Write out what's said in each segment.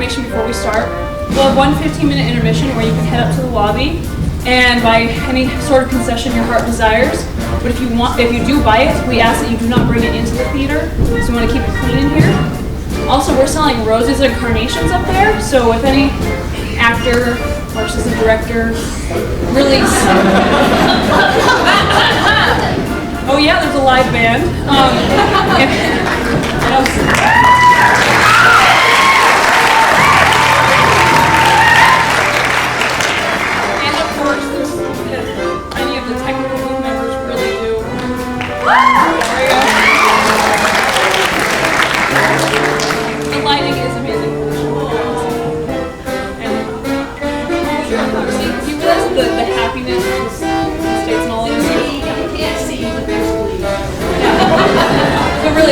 Before we start, we'll have one 15-minute intermission where you can head up to the lobby and buy any sort of concession your heart desires. But if you do buy it, we ask that you do not bring it into the theater, so we want to keep it clean in here. Also, we're selling roses and carnations up there, so if any actor or assistant director really... Oh yeah, there's a live band.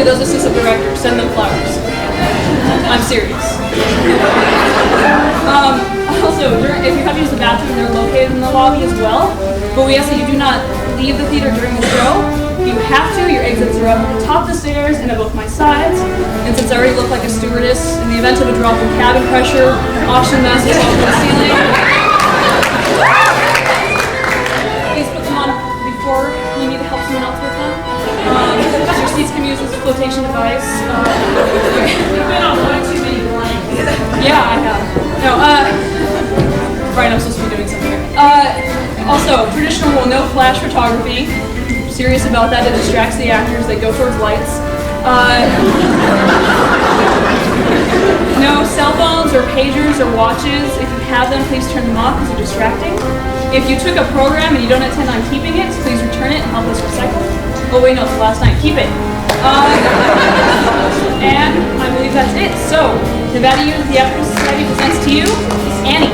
Those assistant directors, send them flowers. I'm serious. Also, if you have to use the bathroom, they're located in the lobby as well. But we ask that you do not leave the theater during the show. If you have to, your exits are up at the top of the stairs and at both my sides. And since I already look like a stewardess, in the event of a drop in cabin pressure, oxygen mask is off to the ceiling. Please put them on before you need to help someone else with them. Your seats can use this flotation device. You've been on one too many blanks. Yeah, I have. No, right, I'm supposed to be doing something here. Also, traditional rule, no flash photography. I'm serious about that, it distracts the actors, they go towards lights. No cell phones or pagers or watches. If you have them, please turn them off because they're distracting. If you took a program and you don't intend on keeping it, please return it and help us recycle. Oh wait, no, it's the last night. Keep it. And I believe that's it. So, Nevada Youth Theatrical Society presents to you Annie.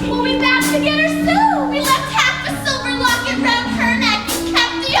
We'll be back to get her soon. We left half the silver locket round her neck and kept the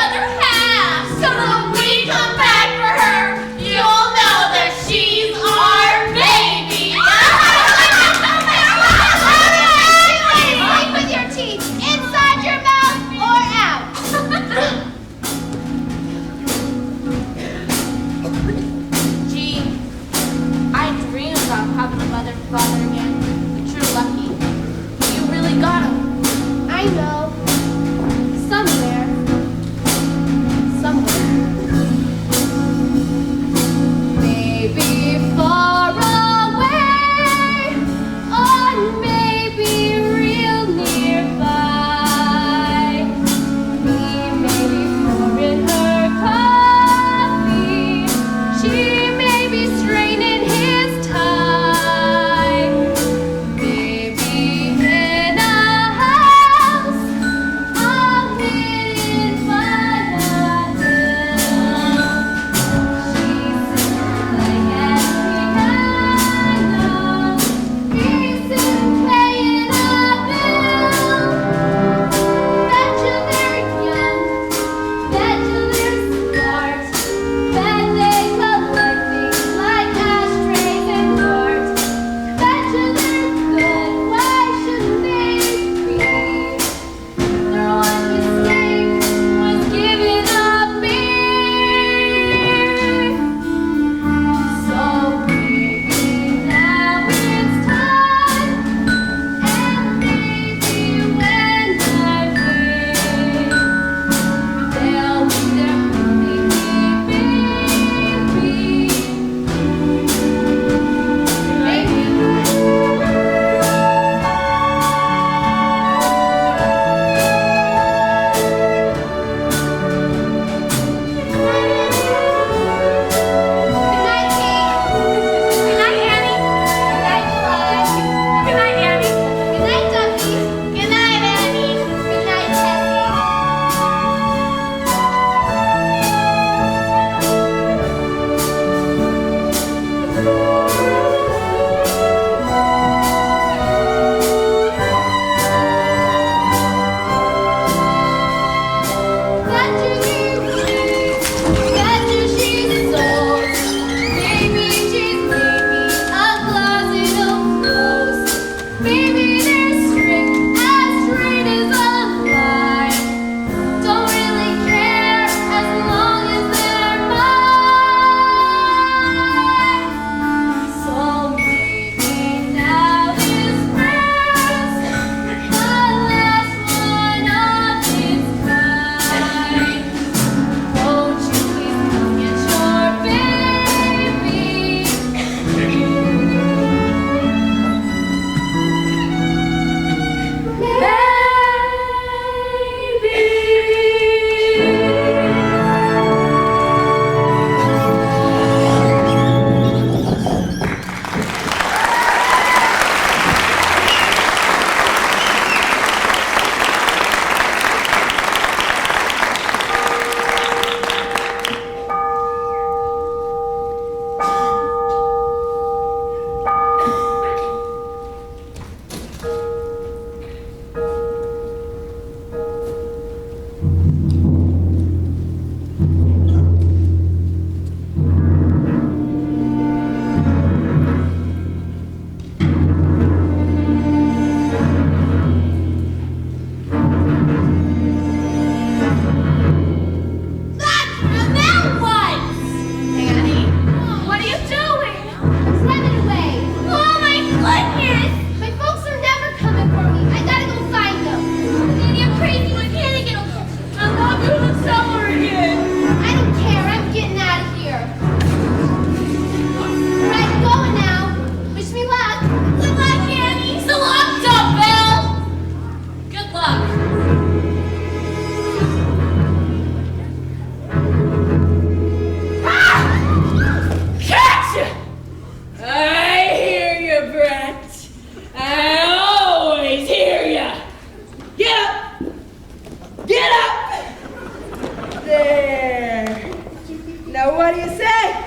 what do you say?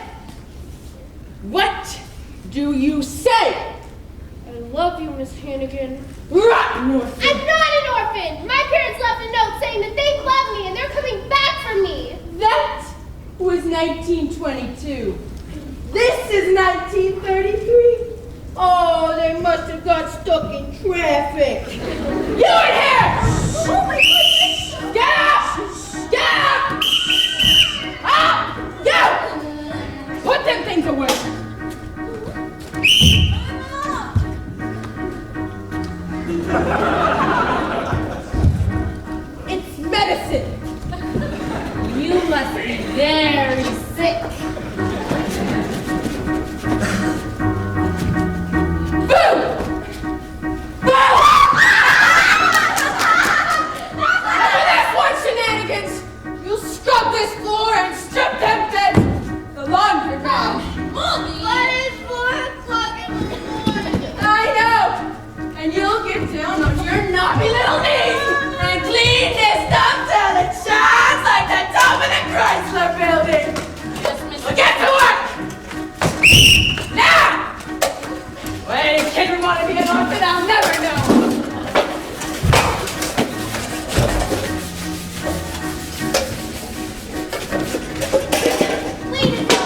What do you say? I love you, Miss Hannigan. Rotten orphan! I'm not an orphan! My parents left a note saying that they love me and they're coming back for me! That was 1922. This is 1933. Oh, they must have got stuck in traffic. You in here! Oh my goodness! Get up! Get up! Up! You! Put them things away. It's medicine. You must be very sick. Boo! Boo! After this one, shenanigans, you'll scrub this floor and strip them beds. The laundry room. Mommy! But it's 4 o'clock in the morning! I know! And you'll get down on your knobby little knees and clean this stuff till it shines like the top of the Chrysler building! Yes, Miss. Well, get to work! Now! Why any kid would want to be an orphan, I'll never know! Way to go!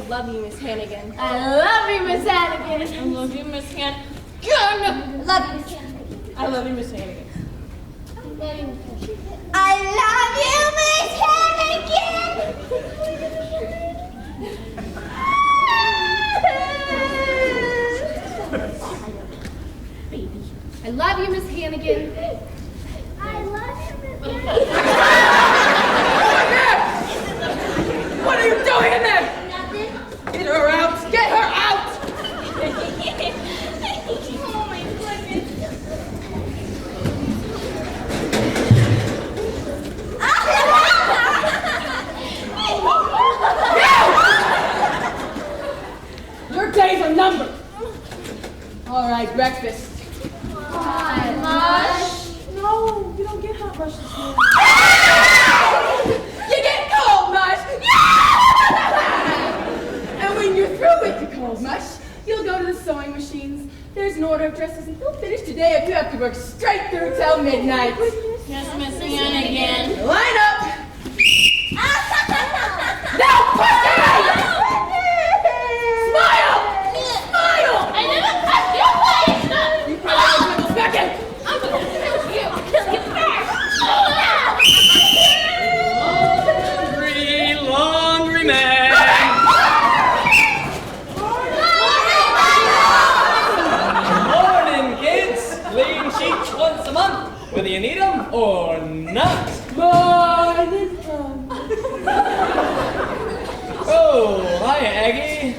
love you, Miss Hannigan. I love you, Miss Hannigan. I love you, Miss Hannigan. Love you, Miss Hannigan. I love you, Miss Hannigan. I love you, Miss Hannigan. breakfast. Hot mush? No, you don't get hot mush this morning. You get cold mush! And when you're through with the cold mush, you'll go to the sewing machines. There's an order of dresses, and they'll finish today if you have to work straight through till midnight. Just missing in again. Line up! Now, push it! Smile! Smile! I never touched your face! You probably will second! I'm gonna kill you! I'll kill you first! Laundry man! Morning, kids! Clean sheets once a month, whether you need them or not. Morning sun. Oh, hi, Aggie.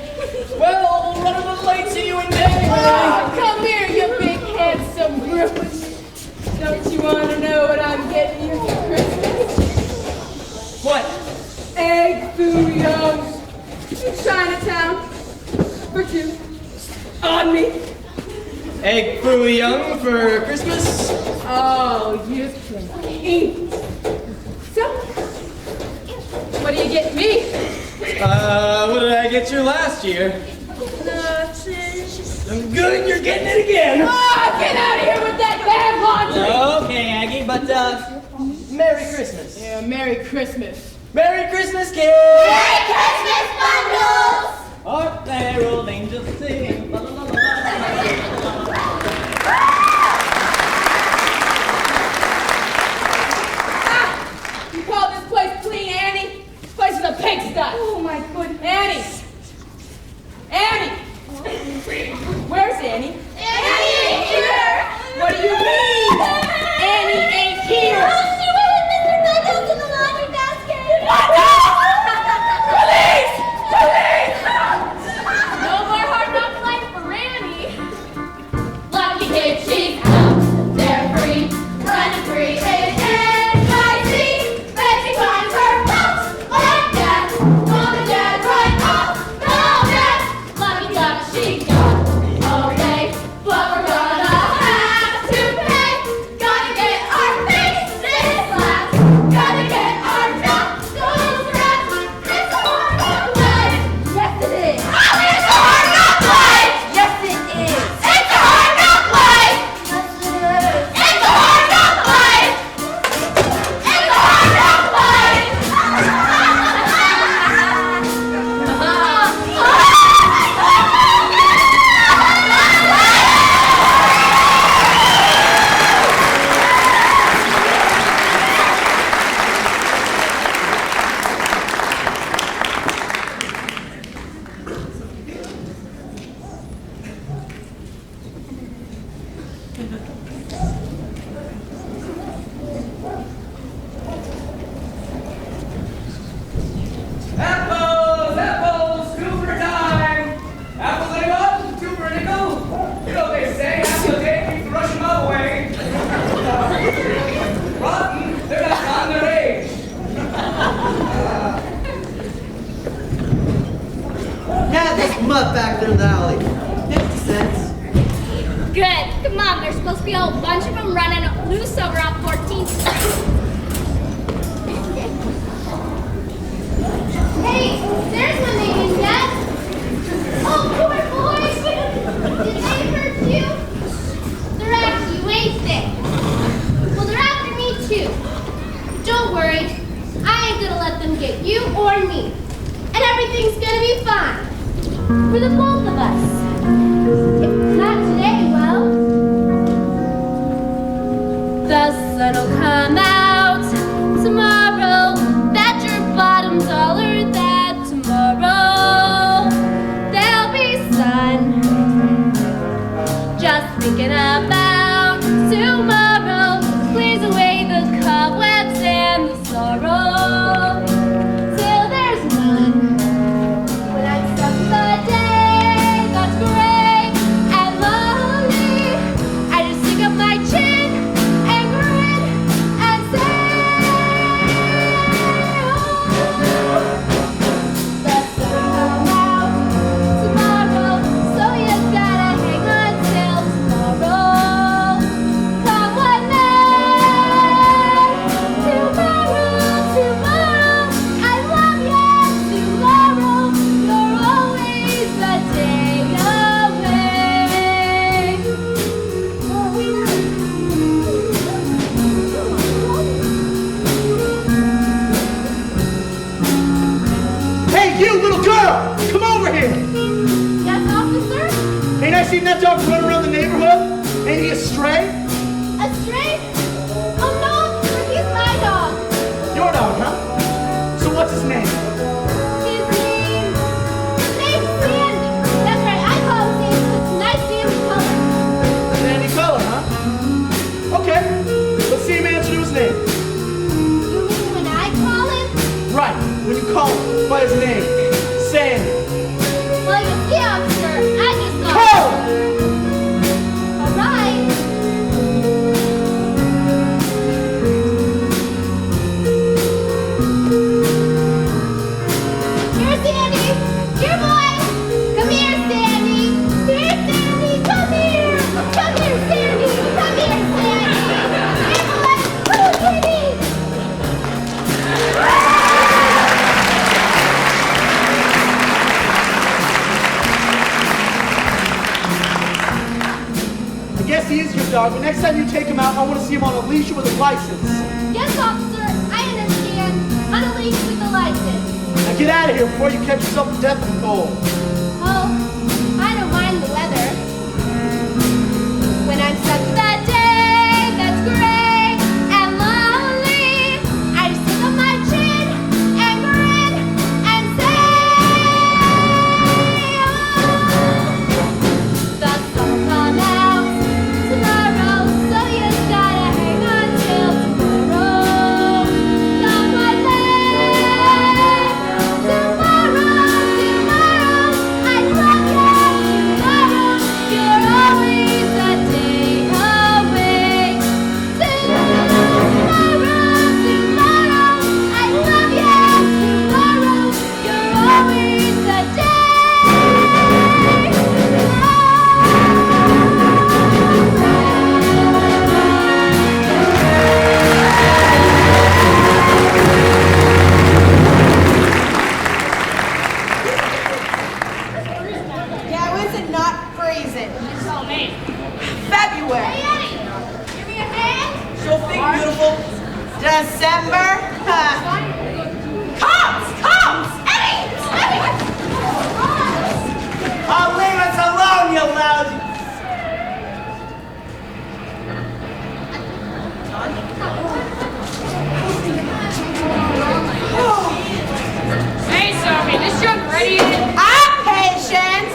Well, we'll run a little late. See you in January. Oh, come here, you big handsome brute. Don't you want to know what I'm getting you for Christmas? What? Egg foo young in Chinatown for 2 on me. Egg foo young for Christmas? Oh, you can eat. So, what do you get me? What did I get you last year? I'm good, you're getting it again. Oh, get out of here with that bad laundry. Okay, Aggie, but, Merry Christmas. Yeah, Merry Christmas. Merry Christmas, kids! Merry Christmas, bundles! Hark there, old angels sing. La, la, la, la, la, la. You call this place clean, Annie? This place is a pigsty. Oh, my goodness. Annie! Annie! Where's Annie? Annie ain't here! What do you mean? Annie ain't here! She went with Mr. Bundles in the laundry basket! Police! Police! No more hard knock life for Randy. Lucky kid, she's out there free, running free in NYC. Betty finds her folks like that. Mom and Dad right off the bat. Lucky duck, she got okay, but we're gonna have to pay. Gotta get our faces slapped. Gotta get our knuckles wrapped. It's a hard knock life. Yes, it is. Oh, it's a hard knock life. Yes, it is. It's a hard knock life. Yes, it is. It's a hard knock life. It's a hard knock life. Apples! Apples! 2 for a dime! Apples, anyone? 2 for a nickel? You know what they say, apple a day keeps the Russian mob away. Rotten, they're not on their age. Have this mutt back there in the alley. 50 cents. Good. Come on, there's supposed to be a whole bunch of them running loose over on 14th Street. Hey, there's my name, N.U.T.S. Oh, poor boys. Did they hurt you? They're after you, ain't they? Well, they're after me too. Don't worry. I ain't gonna let them get you or me. And everything's gonna be fine. For the both of us. If not today, well, the sun'll come out tomorrow. Bet your bottom dollar that tomorrow there'll be sun. Just thinking about tomorrow clears away the cobwebs and the sorrow till there's none. When I'm stuck the day that's gray and lonely, I just stick up my chin and grin Girl, come over here. Yes, officer? Ain't I seen that dog run around the neighborhood? Ain't he a stray? A stray? Oh no, officer, he's my dog. Your dog, huh? So what's his name? His name's Sandy. That's right, I call him Sandy because it's nice Sandy color. Sandy color, huh? Okay, let's see him answer to his name. You mean when I call him? Right, when you call him by his name. Sandy. Well, you see, officer, I just got Call him! All right. Here, Sandy. Here, boy. Come here, Sandy. Here, Sandy. Come here. Come here, Sandy. Come here, Sandy. Here, boy. Oh, Sandy. I guess he is your dog, but next time you take him out, I want to see him on a leash with a license. Yes, officer. I understand. On a leash with a license. Now get out of here before you catch yourself to death from cold. Oh, I don't mind the weather. When I'm stuck in that day that's gray and lonely, I sit on my chin and grin and say, oh, the sun will come out tomorrow, so you gotta hang on till tomorrow. Down my leg, tomorrow, I love you. Tomorrow, you're always a day away. Tomorrow, I love you. Tomorrow, you're always a Now is it not freezing? It's all me. February. Hey, Eddie, give me a hand. Sure thing, beautiful. December. Cops! Eddie! Oh, leave us alone, you lousy. Hey, Sophie, this junk ready yet? Patience!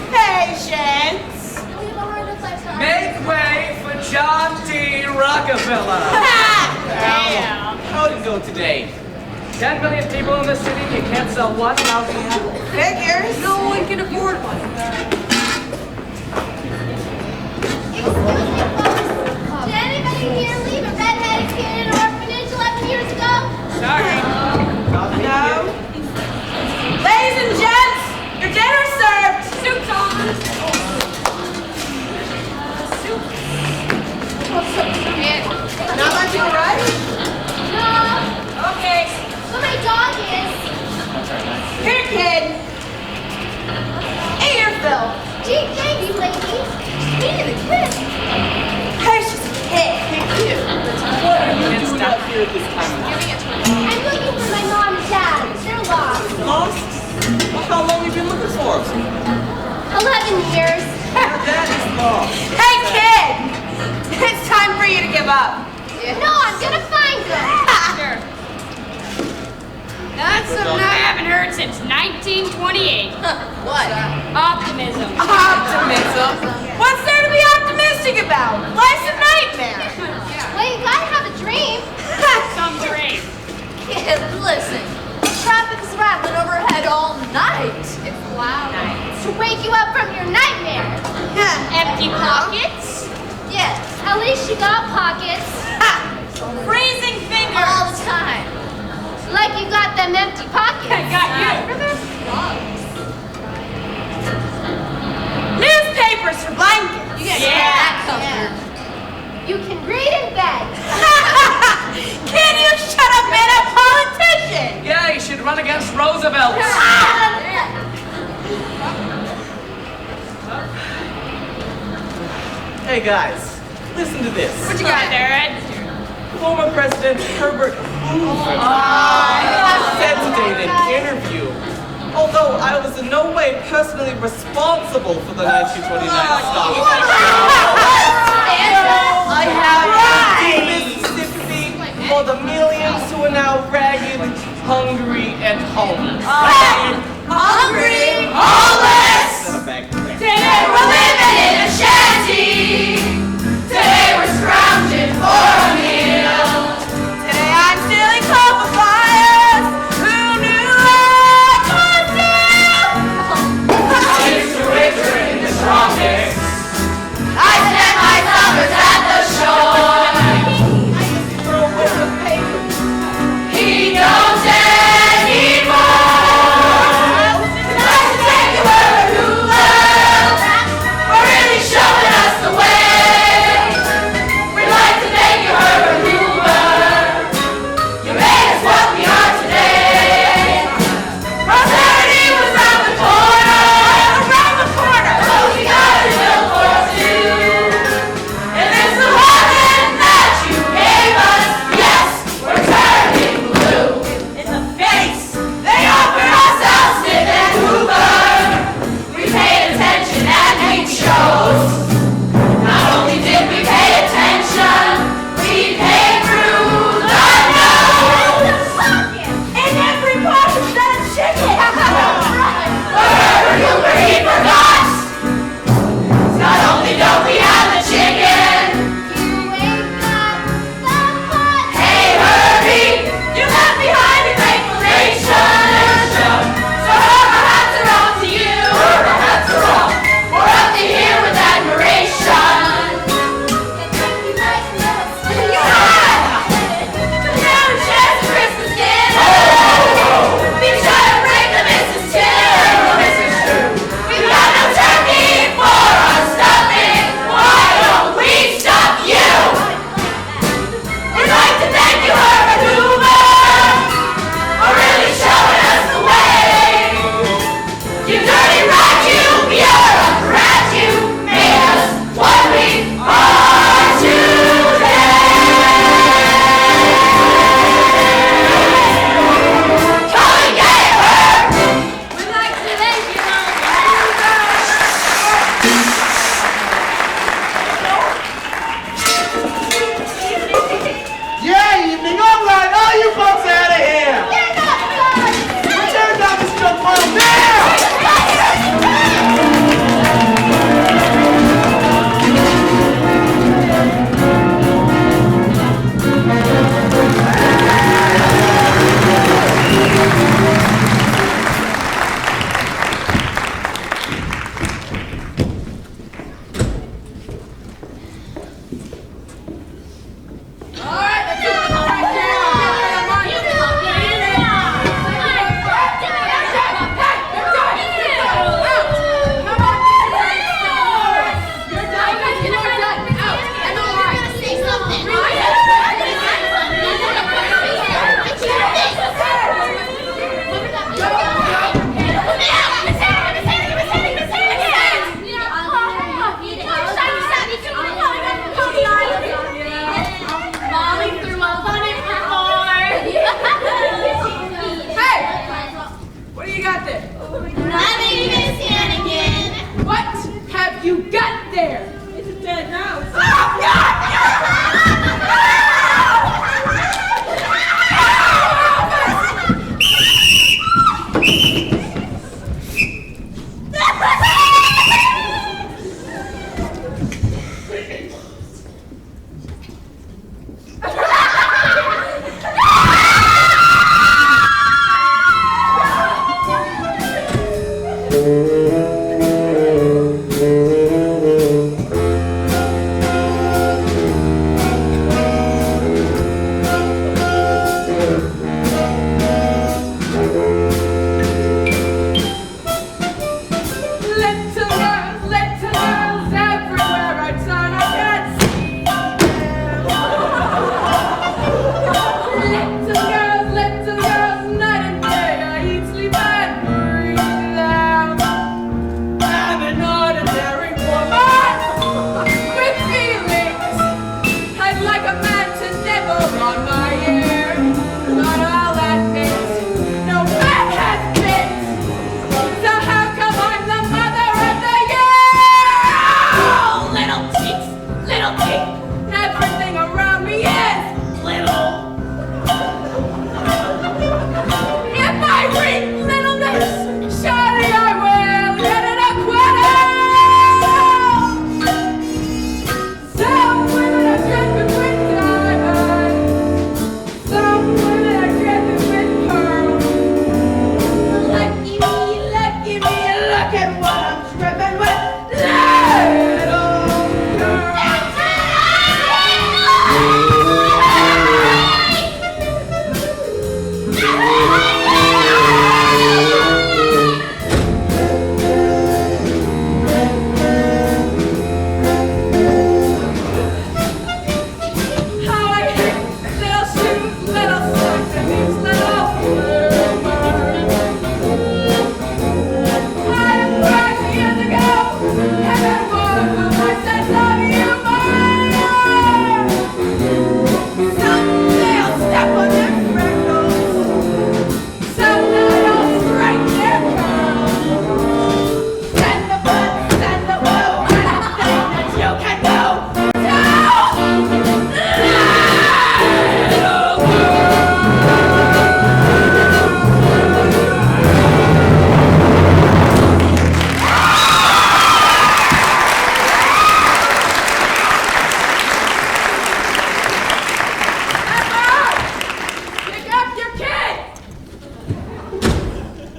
Make way for John D. Rockefeller. How'd it go today? 10 million people in the city, you can't sell one housing apple. Figures. No one can afford one. Excuse me, folks. Did anybody here leave a red-headed kid in an orphanage 11 years ago? Sorry. No. Ladies and gents, your dinner's served. Soup's on. Not much of a rush? No. Okay. But my dog is. Here, kid. Eat your fill. Gee, thanks, lady. Needed a kiss. Precious kid. Thank you. What are you doing out here at this time of night? I'm looking for my mom and dad. They're lost. Lost? Well, how long have you been looking for? 11 years. Your dad is lost. Hey, kid. It's time for you to give up. No, I'm gonna find them. Sure. That's something I haven't heard since 1928. What? Optimism. Optimism? What's there to be optimistic about? Life's a nightmare. Well, you gotta have a dream. Some dream. Kid, listen. Traffic is rattling overhead all night. It's loud. To wake you up from your nightmare. Empty pockets. Yes, at least you got pockets. Freezing fingers. All the time. Like you got them empty pockets. I got you. Newspapers for blankets. You Yeah. that comfort. You can read in bed. Can you shut up, man? A politician. Yeah, you should run against Roosevelt. Hey guys, listen to this. What you got there, Ed? Former President Herbert Hoover said today in an interview Although I was in no way personally responsible for the 1929 stop. I have deepest sympathy for the millions who are now ragged, hungry, and homeless. Hungry, homeless. Today we're living in a shanty. Today we're scrounging for a meal. Today I'm stealing coal for fires. Who knew I could steal? I used to winter in the tropics. I spent my summers at the shore. I used to throw away the paper. He don't anymore.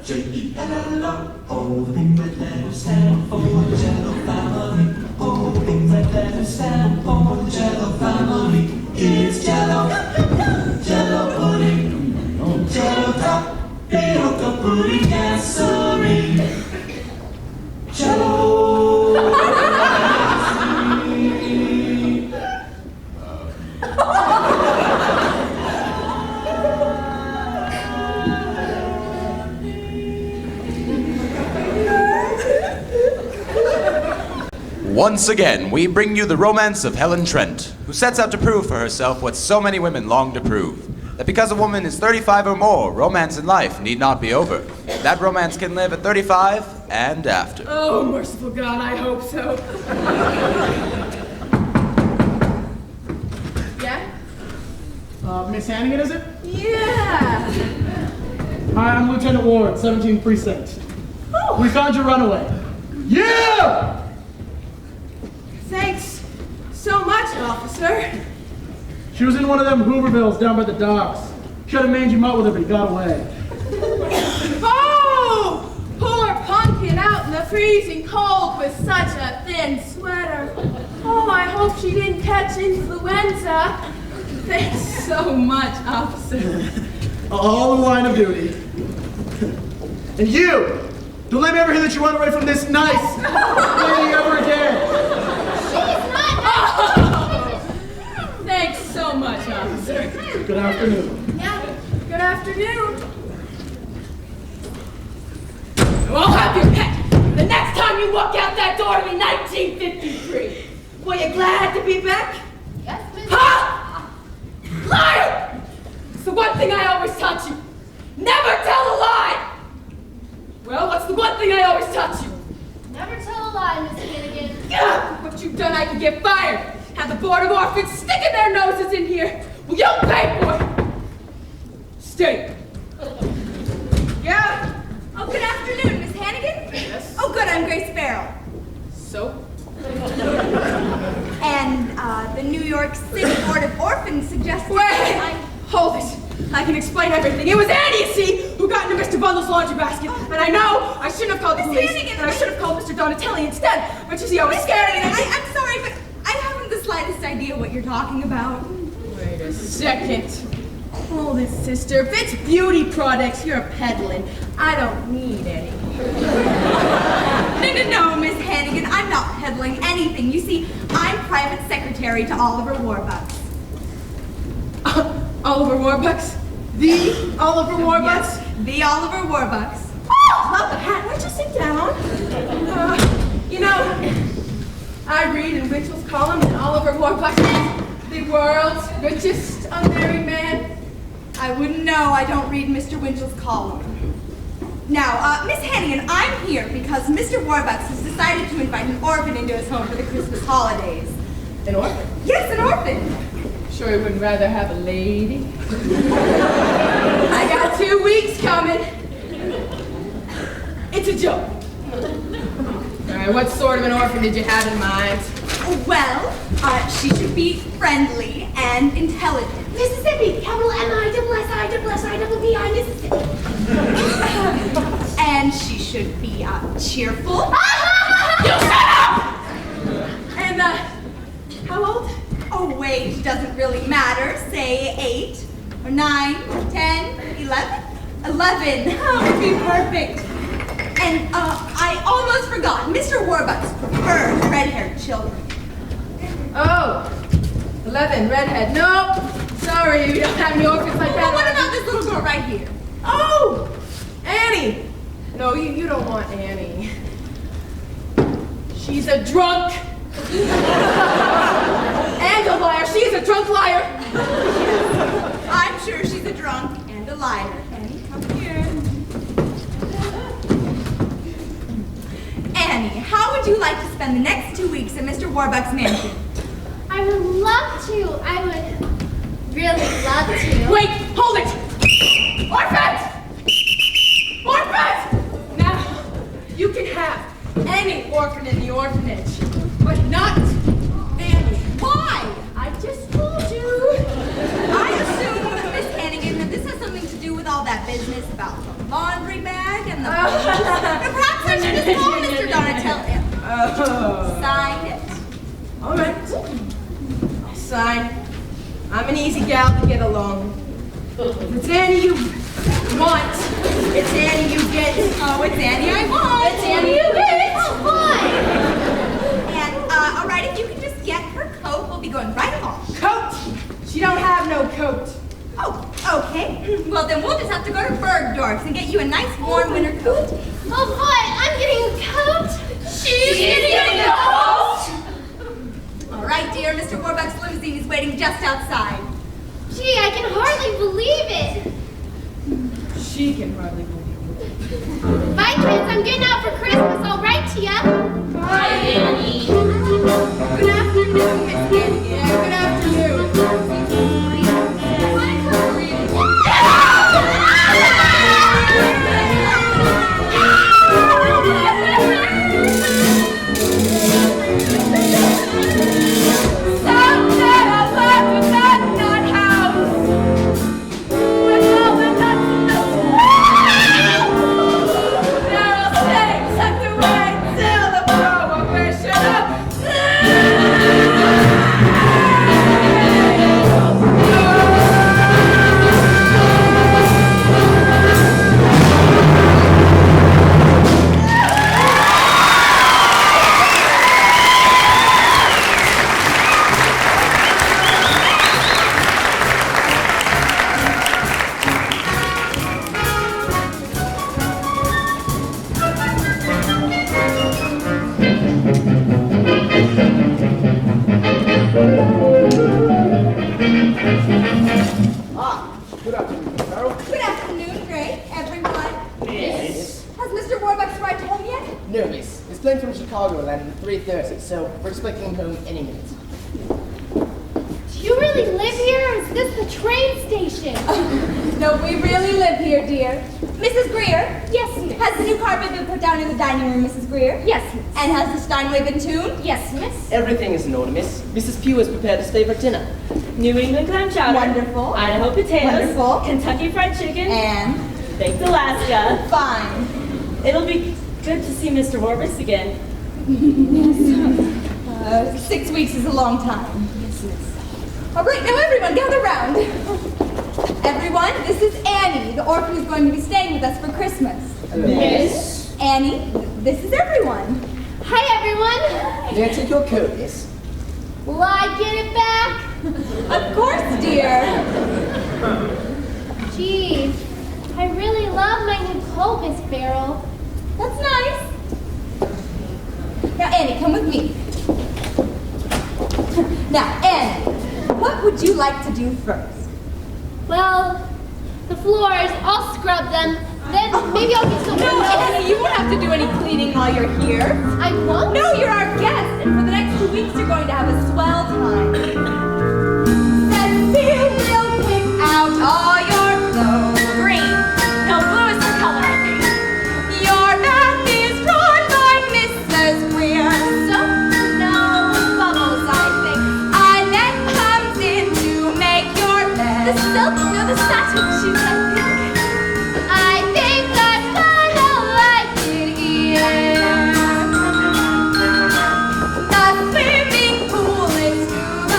J-E-L-L-O. All the things that letters stand for the Jello family. All the things that letters stand for the Jello family. It's Jello, Jello pudding, Jello top, Bioka pudding, yes sirree. Jello. Once again, we bring you the romance of Helen Trent, who sets out to prove for herself what so many women long to prove. That because a woman is 35 or more, romance in life need not be over. That romance can live at 35 and after. Oh, merciful God, I hope so. Yeah? Miss Hannigan, is it? Yeah. Hi, I'm Lieutenant Ward, 17th Precinct. Oh, We found your runaway. Yeah! thanks so much, officer. She was in one of them Hoovervilles down by the docks. Should have mangy mutt with her, but he got away. Oh, poor pumpkin out in the freezing cold with such a thin sweater. Oh, I hope she didn't catch influenza. Thanks so much, officer. All the line of duty. And you! Don't let me ever hear that you run away from this nice lady ever again. Thanks so much, officer. Good afternoon. Yeah, good afternoon. I'll have your pet the next time you walk out that door in 1953. Were you glad to be back? Yes, Miss. Ha! Liar! It's the one thing I always taught you. Never tell a lie! Well, what's the one thing I always taught you? Never tell a lie, Miss Hannigan. Ugh, what you've done, I could get fired. Have the Board of Orphans sticking their noses in here. Well, you'll pay for it. Stay. Yeah? Oh, good afternoon, Miss Hannigan. Yes? Oh, good, I'm Grace Farrell. So? And the New York City Board of Orphans suggested Wait! Hold it. I can explain everything. It was Annie, you see, who got into Mr. Bundle's laundry basket. And I know I shouldn't have called the police. Hannigan, And I should have called Mr. Donatelli instead. But you see, I was scared. And I'm sorry, but I haven't the slightest idea what you're talking about. Wait a second. Hold it, sister. If it's beauty products you're peddling, I don't need any. No, Miss Hannigan, I'm not peddling anything. You see, I'm private secretary to Oliver Warbucks. Oliver Warbucks? The Oliver Warbucks? Yes, the Oliver Warbucks. Oh, love the hat. Why'd you sit down? You know, I read in Winchell's column that Oliver Warbucks is the world's richest unmarried man. I wouldn't know. I don't read Mr. Winchell's column. Now, Miss Hannigan, I'm here because Mr. Warbucks has decided to invite an orphan into his home for the Christmas holidays. An orphan? Yes, an orphan. Sure you wouldn't rather have a lady? I got 2 weeks coming. It's a joke. All right, what sort of an orphan did you have in mind? Well, she should be friendly and intelligent. Mississippi, capital M-I-S-S-I-S-S-I-V-I, Mississippi. And she should be cheerful. You shut up! And, how old? Oh, wait, doesn't really matter. Say 8 or 9, 10, 11. 11. Oh, would be perfect. And I almost forgot. Mr. Warbucks prefers red-haired children. Oh, 11, redhead. No, sorry, we don't have any orphans like that. Well, what about this little girl right here? Oh, Annie. No, you don't want Annie. She's a drunk. And a liar. She is a drunk liar. I'm sure she's a drunk and a liar. Annie, come here. Annie, how would you like to spend the next 2 weeks at Mr. Warbucks' mansion? I would love to. I would really love to. Wait, hold it. Orphans! Orphans! Now, you can have any orphan in the orphanage, but not Annie. Why? I just told you. I assume, Miss Hannigan, that this has something to do with all that business about the laundry bag and the police. But perhaps I should just call Mr. Donatello. Oh. Sign it. All right. I'll sign. I'm an easy gal to get along. If it's Annie you want, it's Annie you get. Oh, it's Annie I want. It's Annie you get. Oh, boy. And, all right, if you can just get her coat, we'll be going right along. Coat. She don't have no coat. Oh, okay. Well, then we'll just have to go to Bergdorf's and get you a nice warm winter coat. Oh boy, I'm getting a coat. She's getting a coat. All right, dear. Mr. Warbucks' limousine is waiting just outside. Gee, I can hardly believe it. She can hardly believe it. Bye, kids. I'm getting out for Christmas. I'll write to ya. Bye, Annie. Good afternoon, Miss Annie. Yeah, good afternoon. Good afternoon, Carol. Good afternoon, Gray, everyone. Miss? Has Mr. Warbucks arrived home yet? No, miss. His plane from Chicago landed at 3:30, so we're expecting him home any minute. Do you really live here, or is this the train station? No, we really live here, dear. Mrs. Greer? Yes, miss. Has the new carpet been put down in the dining room, Mrs. Greer? Yes, miss. And has the Steinway been tuned? Yes, miss. Everything is in order, miss. Mrs. Pugh has prepared his favorite dinner. New England clam chowder. Wonderful. Idaho potatoes. Wonderful. Kentucky fried chicken. And? Baked Alaska. Fine. It'll be good to see Mr. Warbucks again. 6 weeks is a long time. Yes, miss. All right, now everyone, gather round. Everyone, this is Annie, the orphan who's going to be staying with us for Christmas. Miss? Annie, this is everyone. Hi, everyone. May I take your coat, miss? Will I get it back? Of course, dear. Gee, I really love my new coat, Miss Farrell. That's nice. Now, Annie, come with me. Now, Annie, what would you like to do first? Well, the floors, I'll scrub them. Then maybe I'll get some. No, Annie, you won't have to do any cleaning while you're here. I won't? No, you're our guest, and for the next 2 weeks, you're going to have a swell time. Cecile will pick out all your clothes. Green. No, blue is her color, I think. Your bath is drawn by Mrs. Greer. Soap? No, bubbles, I think. Annette comes in to make your bed. The silk? No, the satin shoes, I think. I think that's gonna like it here. The swimming pool is to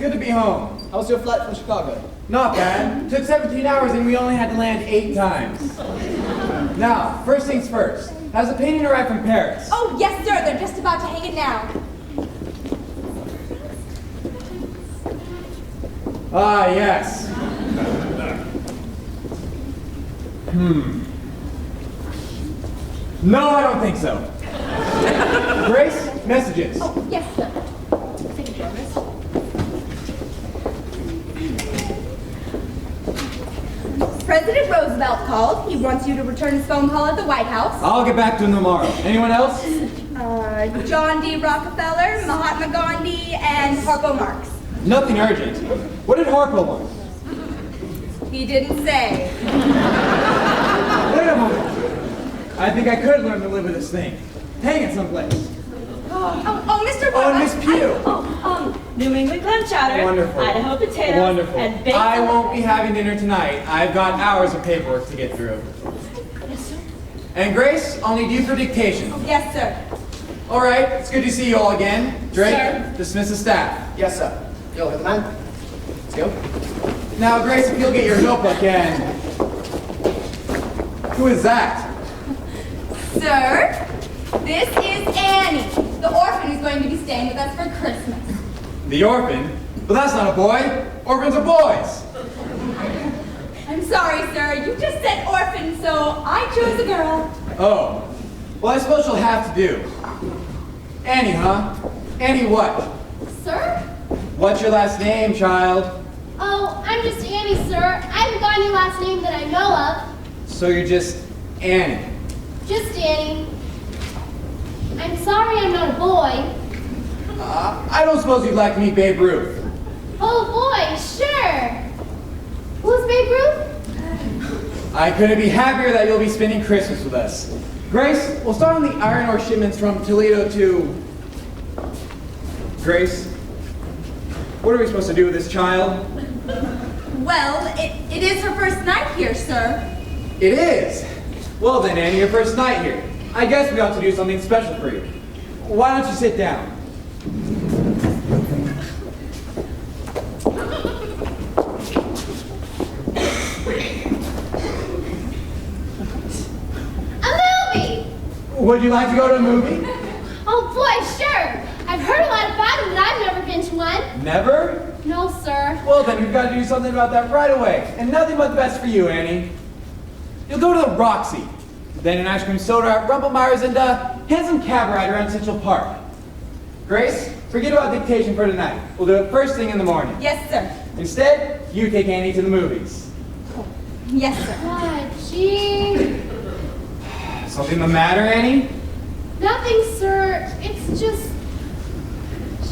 good to be home. How was your flight from Chicago? Not bad. Took 17 hours and we only had to land 8 times. Now, first things first. Has the painting arrived from Paris? Oh, yes, sir. They're just about to hang it now. Ah, yes. No, I don't think so. Grace, messages. Oh, yes, sir. President Roosevelt called. He wants you to return his phone call at the White House. I'll get back to him tomorrow. Anyone else? John D. Rockefeller, Mahatma Gandhi, and Harpo Marx. Nothing urgent. What did Harpo want? He didn't say. Wait a moment. I think I could learn to live with this thing. Hang it someplace. Oh, Mr. Oh, and Warbucks. Miss Pugh. New England clam chowder, Wonderful. Idaho potatoes, Wonderful. and baked. I won't be having dinner tonight. I've got hours of paperwork to get through. Yes, sir. And Grace, I'll need you for dictation. Yes, sir. All right, it's good to see you all again. Drake, Sir. dismiss the staff. Yes, sir. Yo, man. Let's go. Now, Grace, if you'll get your notebook and... Who is that? Sir, this is Annie, the orphan who's going to be staying with us for Christmas. The orphan? But that's not a boy. Orphans are boys. I'm sorry, sir. You just said orphan, so I chose a girl. Oh. Well, I suppose she'll have to do. Annie, huh? Annie what? Sir? What's your last name, child? Oh, I'm just Annie, sir. I haven't got any last name that I know of. So you're just Annie. Just Annie. I'm sorry I'm not a boy. I don't suppose you'd like to meet Babe Ruth. Oh, boy, sure. Who's Babe Ruth? I couldn't be happier that you'll be spending Christmas with us. Grace, we'll start on the iron ore shipments from Toledo to... Grace, what are we supposed to do with this child? Well, it is her first night here, sir. It is. Well then, Annie, your first night here. I guess we ought to do something special for you. Why don't you sit down? Would you like to go to a movie? Oh, boy, sure. I've heard a lot about them, but I've never been to one. Never? No, sir. Well, then we've got to do something about that right away. And nothing but the best for you, Annie. You'll go to the Roxy, then an ice cream soda at Rumpelmeyer's and a handsome cab ride around Central Park. Grace, forget about dictation for tonight. We'll do it first thing in the morning. Yes, sir. Instead, you take Annie to the movies. Yes, sir. Gee. Something the matter, Annie? Nothing, sir. It's just...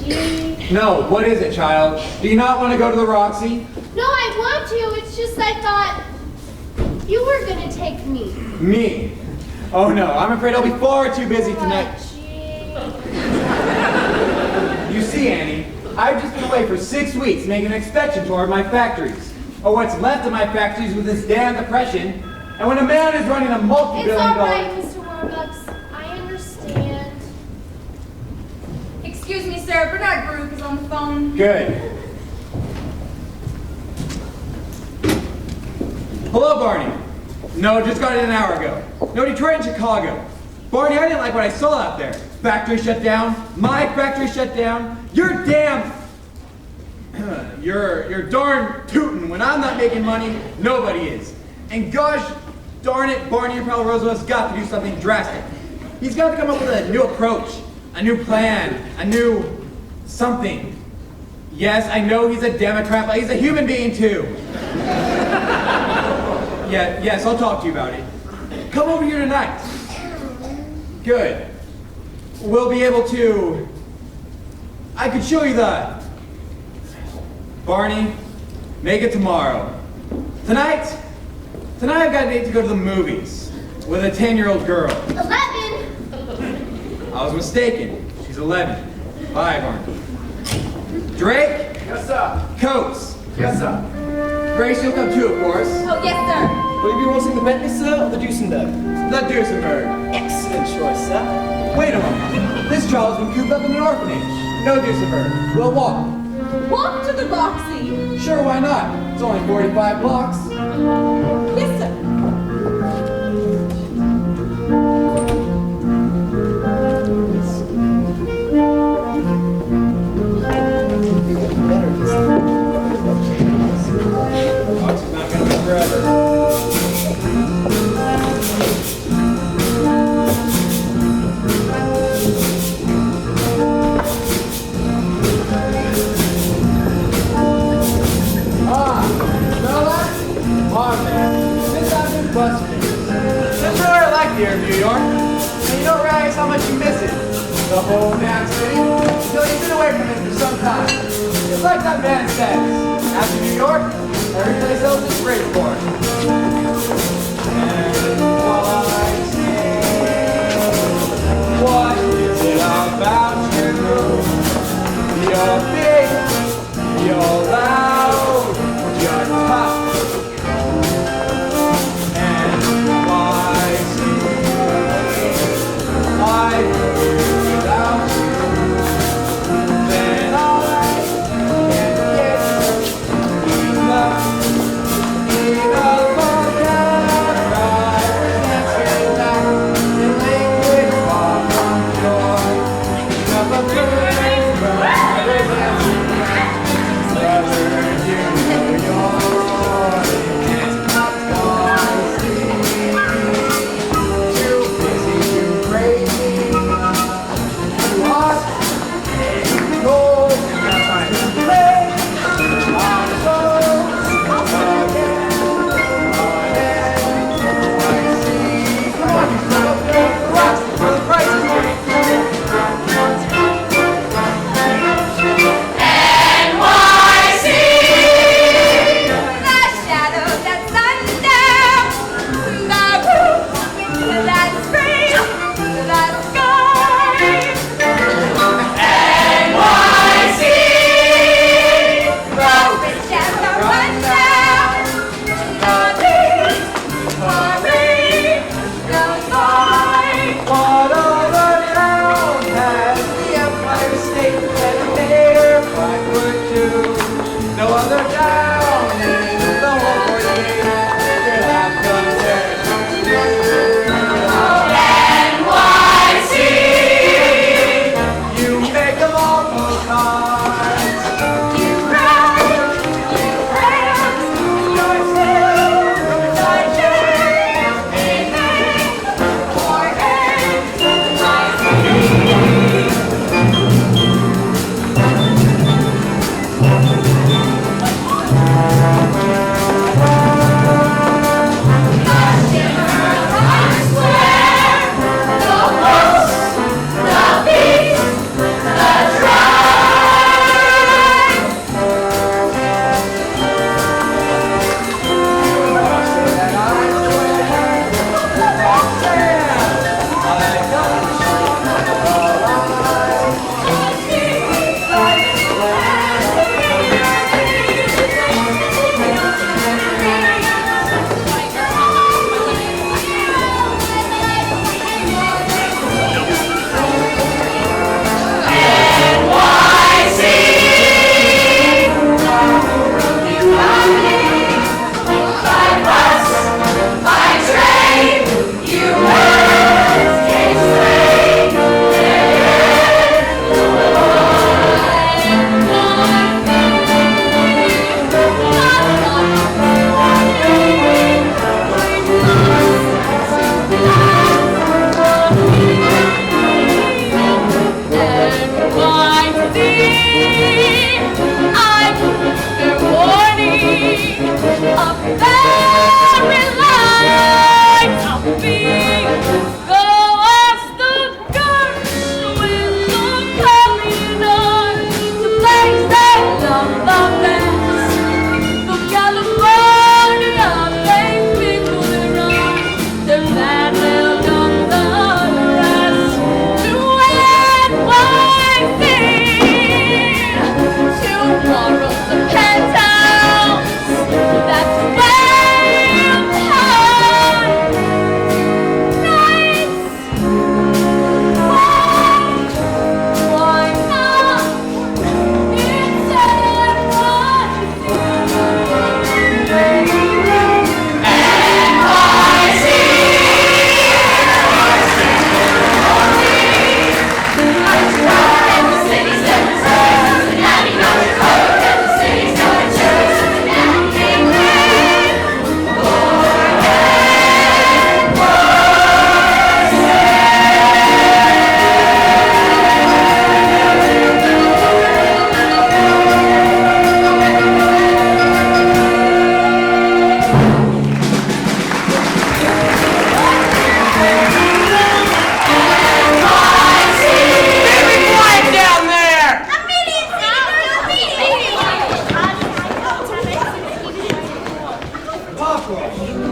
Gee. No, what is it, child? Do you not want to go to the Roxy? No, I want to. It's just I thought you were going to take me. Me? Oh no, I'm afraid I'll be far too busy tonight. Gee. You see, Annie, I've just been away for 6 weeks making an inspection tour of my factories. Or what's left of my factories with this damn depression. And when a man is running a multi-billion It's all right, dollar... Mr. Warbucks. I understand. Excuse me, sir. Bernard Baruch is on the phone. Good. Hello, Barney. No, just got it an hour ago. No, Detroit and Chicago. Barney, I didn't like what I saw out there. Factory shut down. My factory shut down. You're damn... You're darn tootin'. When I'm not making money, nobody is. And gosh darn it, Barney Powell Roosevelt's got to do something drastic. He's got to come up with a new approach, a new plan, a new something. Yes, I know he's a Democrat, but he's a human being too. Yes, I'll talk to you about it. Come over here tonight. Good. We'll be able to... I could show you the... Barney, make it tomorrow. Tonight I've got a date to go to the movies with a 10-year-old girl. 11. I was mistaken. She's 11. Bye, Barney. Drake? Yes, sir. Coates? Yes, sir. Grace, you'll come too, of course. Oh, yes, sir. Will you be wanting the Bentley, sir, or the Duesenberg? The Duesenberg. Excellent choice, sir. Wait a moment. This child has been cooped up in an orphanage. No Duesenberg. We'll walk. walk to the Roxy. Sure, why not? It's only 45 blocks. Yes, sir. Roxy's not gonna be forever. That's what I like here in New York. And you don't realize how much you miss it. The whole damn city. Until you've been away from it for some time. It's like that man says. After New York, every place else is great for it. And why say, what is it about you? You're big, you're loud, you're tough. In a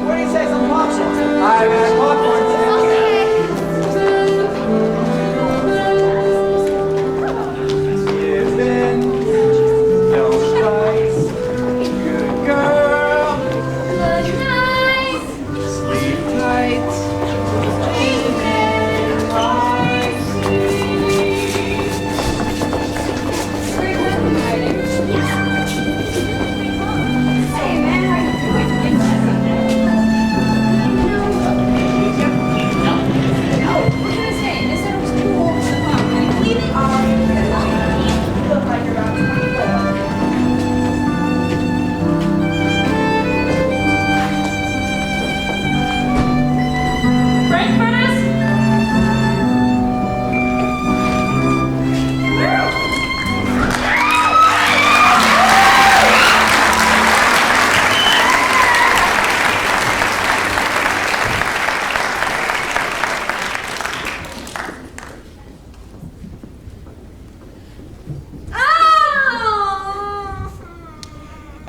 What do you say, some popsicles? I've had popcorn. Given no strikes. Good girl. Good night. Sleep tight.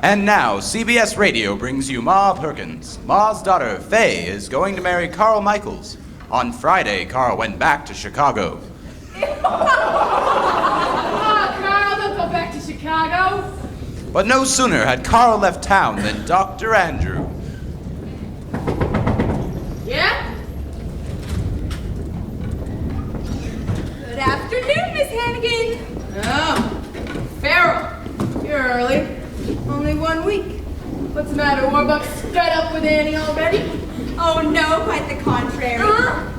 And now, CBS Radio brings you Ma Perkins. Ma's daughter, Faye, is going to marry Carl Michaels. On Friday, Carl went back to Chicago. Oh, Carl, don't go back to Chicago. But no sooner had Carl left town than Dr. Andrew. Yeah? Good afternoon, Miss Hannigan. Oh, Farrell, you're early. Only 1 week. What's the matter, Warbucks? Fed up with Annie already? Oh no, quite the contrary.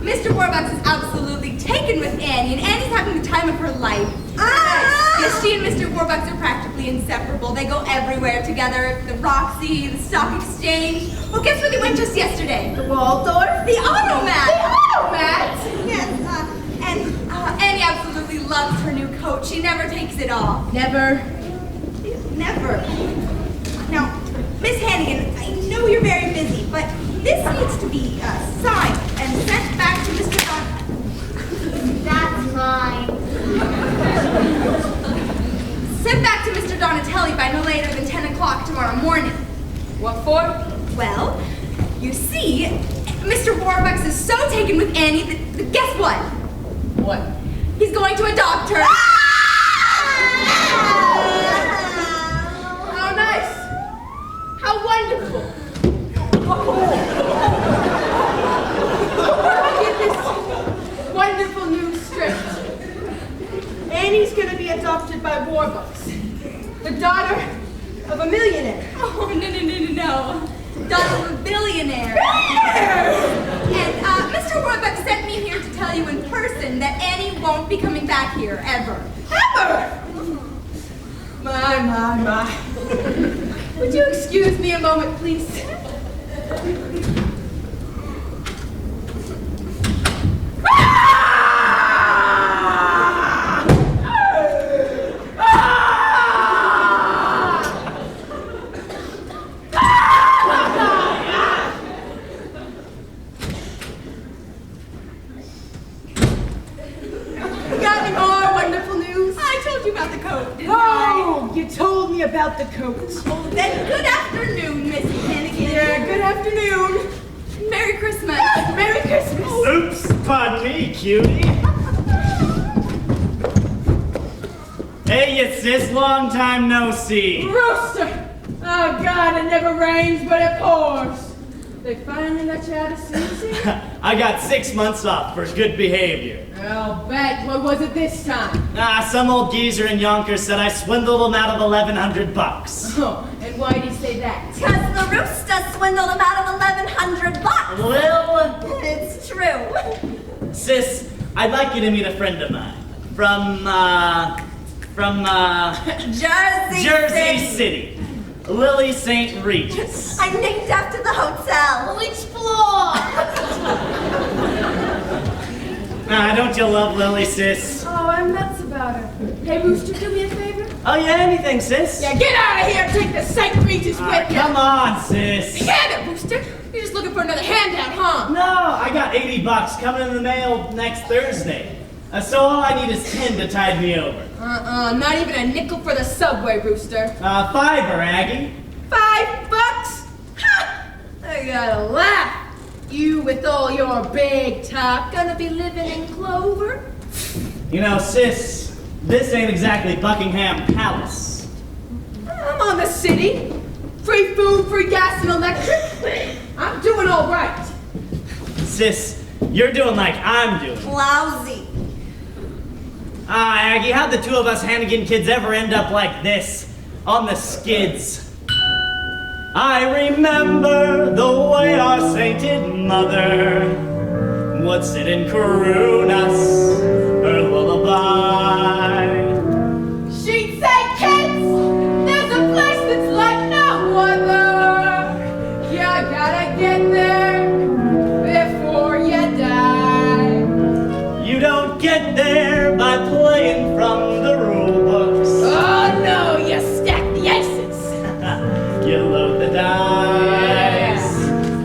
Mr. Warbucks is absolutely taken with Annie, and Annie's having the time of her life. Yes, she and Mr. Warbucks are practically inseparable. They go everywhere together. The Roxy, the Stock Exchange. Well, guess where they went just yesterday? The Waldorf? The Automat. The Automat? Yes, and Annie absolutely loves her new coat. She never takes it off. Never. Never. Now, Miss Hannigan, I know you're very busy, but this needs to be signed and sent back to Mr. Don. That's mine. Sent back to Mr. Donatelli by no later than 10 o'clock tomorrow morning. What for? Well, you see, Mr. Warbucks is so taken with Annie that guess what? What? He's going to adopt her. How nice. How wonderful. Get this wonderful news straight. Annie's gonna be adopted by Warbucks, the daughter of a millionaire. Oh, no. Daughter of a billionaire. And Mr. Warbucks sent me here to tell you in person that Annie won't be coming back here, ever. Ever! My. Would you excuse me a moment, please? Got any more wonderful news? I told you about the coat, didn't I? You told me about the coat. Oh, then good afternoon, Miss Hannigan. Yeah, good afternoon. Merry Christmas. Merry Christmas. Oops, pardon me, cutie. Hey, it's sis, long time no see. Rooster! Oh, God, it never rains, but it pours. They finally let you out of season? I got 6 months off for good behavior. I'll bet. What was it this time? Some old geezer in Yonkers said I swindled him out of $1,100. Oh, and why do you say that? Because the rooster swindled him out of $1,100. Well, It's true. sis, I'd like you to meet a friend of mine from Jersey City. Lily St. Regis. I'm named after the hotel. We'll explore. Don't you love Lily, sis? Oh, I'm nuts about her. Hey, Rooster, do me a favor? Oh yeah, anything, sis? Yeah, get out of here and take the St. Regis with you. Come on, sis. Get it, Rooster. You're just looking for another handout, huh? No, I got $80 coming in the mail next Thursday. So all I need is 10 to tide me over. Not even a nickel for the subway, Rooster. $5, Aggie. $5? Ha! There you gotta laugh. You with all your big talk, gonna be living in clover? You know, sis, this ain't exactly Buckingham Palace. I'm on the city. Free food, free gas, and electric. I'm doing all right. Sis, you're doing like I'm doing. Lousy. Aggie, how'd the two of us Hannigan kids ever end up like this? On the skids. I remember the way our sainted mother would sit and croon us her lullaby. She'd say, kids, there's a place that's like no other. You gotta get there before you die. You don't get there by playing from the rule books. Oh no, you stack the aces. You load the dice.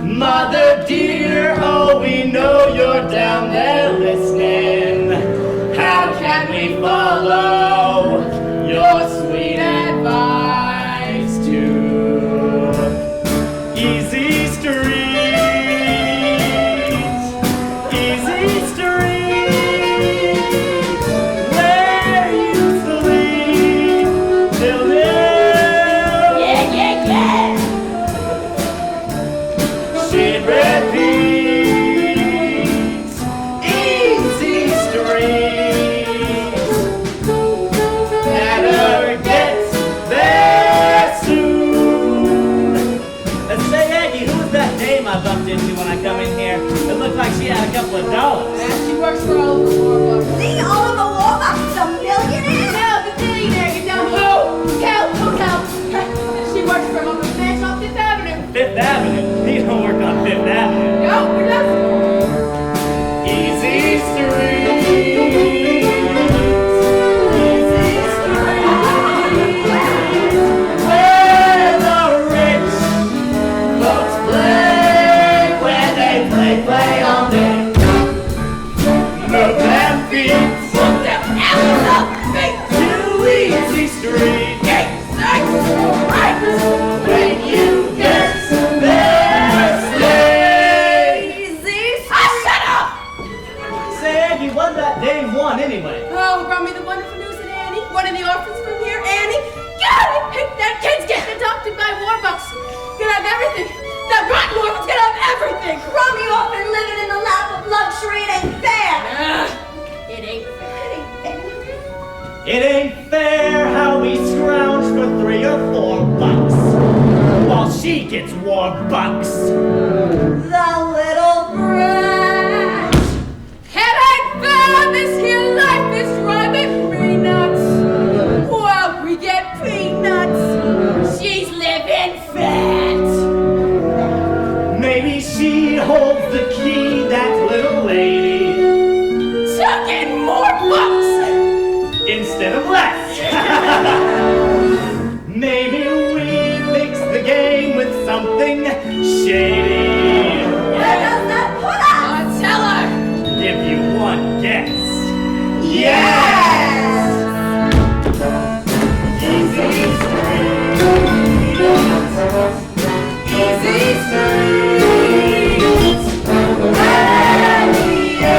Mother dear, oh, we know you're down there listening. How can we follow your sweet advice to easy streets, easy streets, where you sleep till noon. Yeah. She repeats, easy streets. Better get there soon. Let's say, Aggie, who's that dame I bumped into when I come in here? It looked like she had a couple of dollars. And she works for Oliver Warbucks. The Oliver Warbucks, the millionaire? No, the billionaire, you dumb hoe. Help. She works for him up in Mansion on Fifth Avenue. Fifth Avenue? He don't work on Fifth Avenue. No, he doesn't. Easy streets. Easy streets. Where the rich folks play, where they play all day. Move them feet. Put them out of feet. To easy street. That's right. When you get there, stay. Easy Shut up. Say, Aggie, what'd that dame want anyway? Oh, brought me the wonderful news of Annie. One of the orphans from here, Annie. Got it! That kid's getting adopted by Warbucks. Gonna have everything. That rotten orphan's gonna have everything. Crummy orphan living in the lap of luxury. It ain't fair. It ain't fair. It ain't fair how we scrounge for $3 or $4 while she gets Warbucks. The little brat. It ain't fair. This here life is driving me nuts. While we get peanuts, she's living fat. Maybe she holds the key, that little lady, Tuck in more bucks. instead of less. Maybe we mix the game with something shady. Where does that put us? Tell her. Give you one guess. Yes! Easy streets. Easy streets. Where the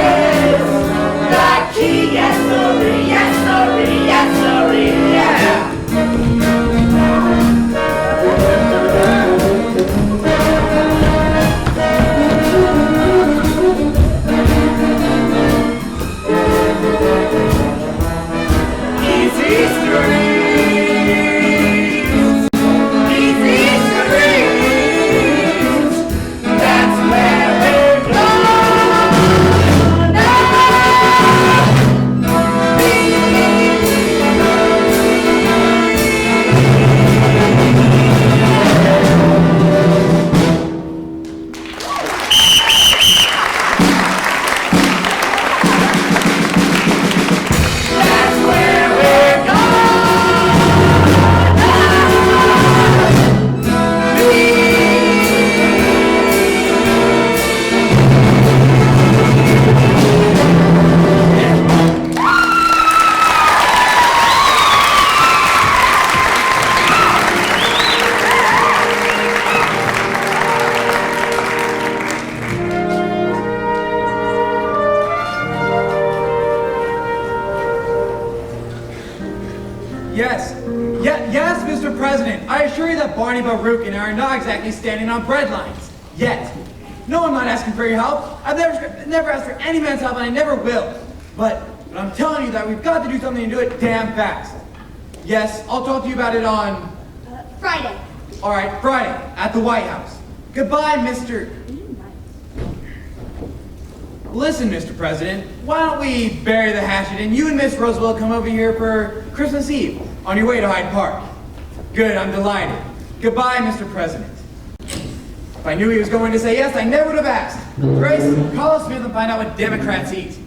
that Barney Baruch and I are not exactly standing on bread lines. Yet. No, I'm not asking for your help. I've never asked for any man's help, and I never will. But I'm telling you that we've got to do something and do it damn fast. Yes, I'll talk to you about it on... Friday. All right, Friday, at the White House. Goodbye, Mr. Listen, Mr. President, why don't we bury the hatchet and you and Miss Roosevelt come over here for Christmas Eve on your way to Hyde Park? Good, I'm delighted. Goodbye, Mr. President. If I knew he was going to say yes, I never would have asked. Grace, call Smith and find out what Democrats eat.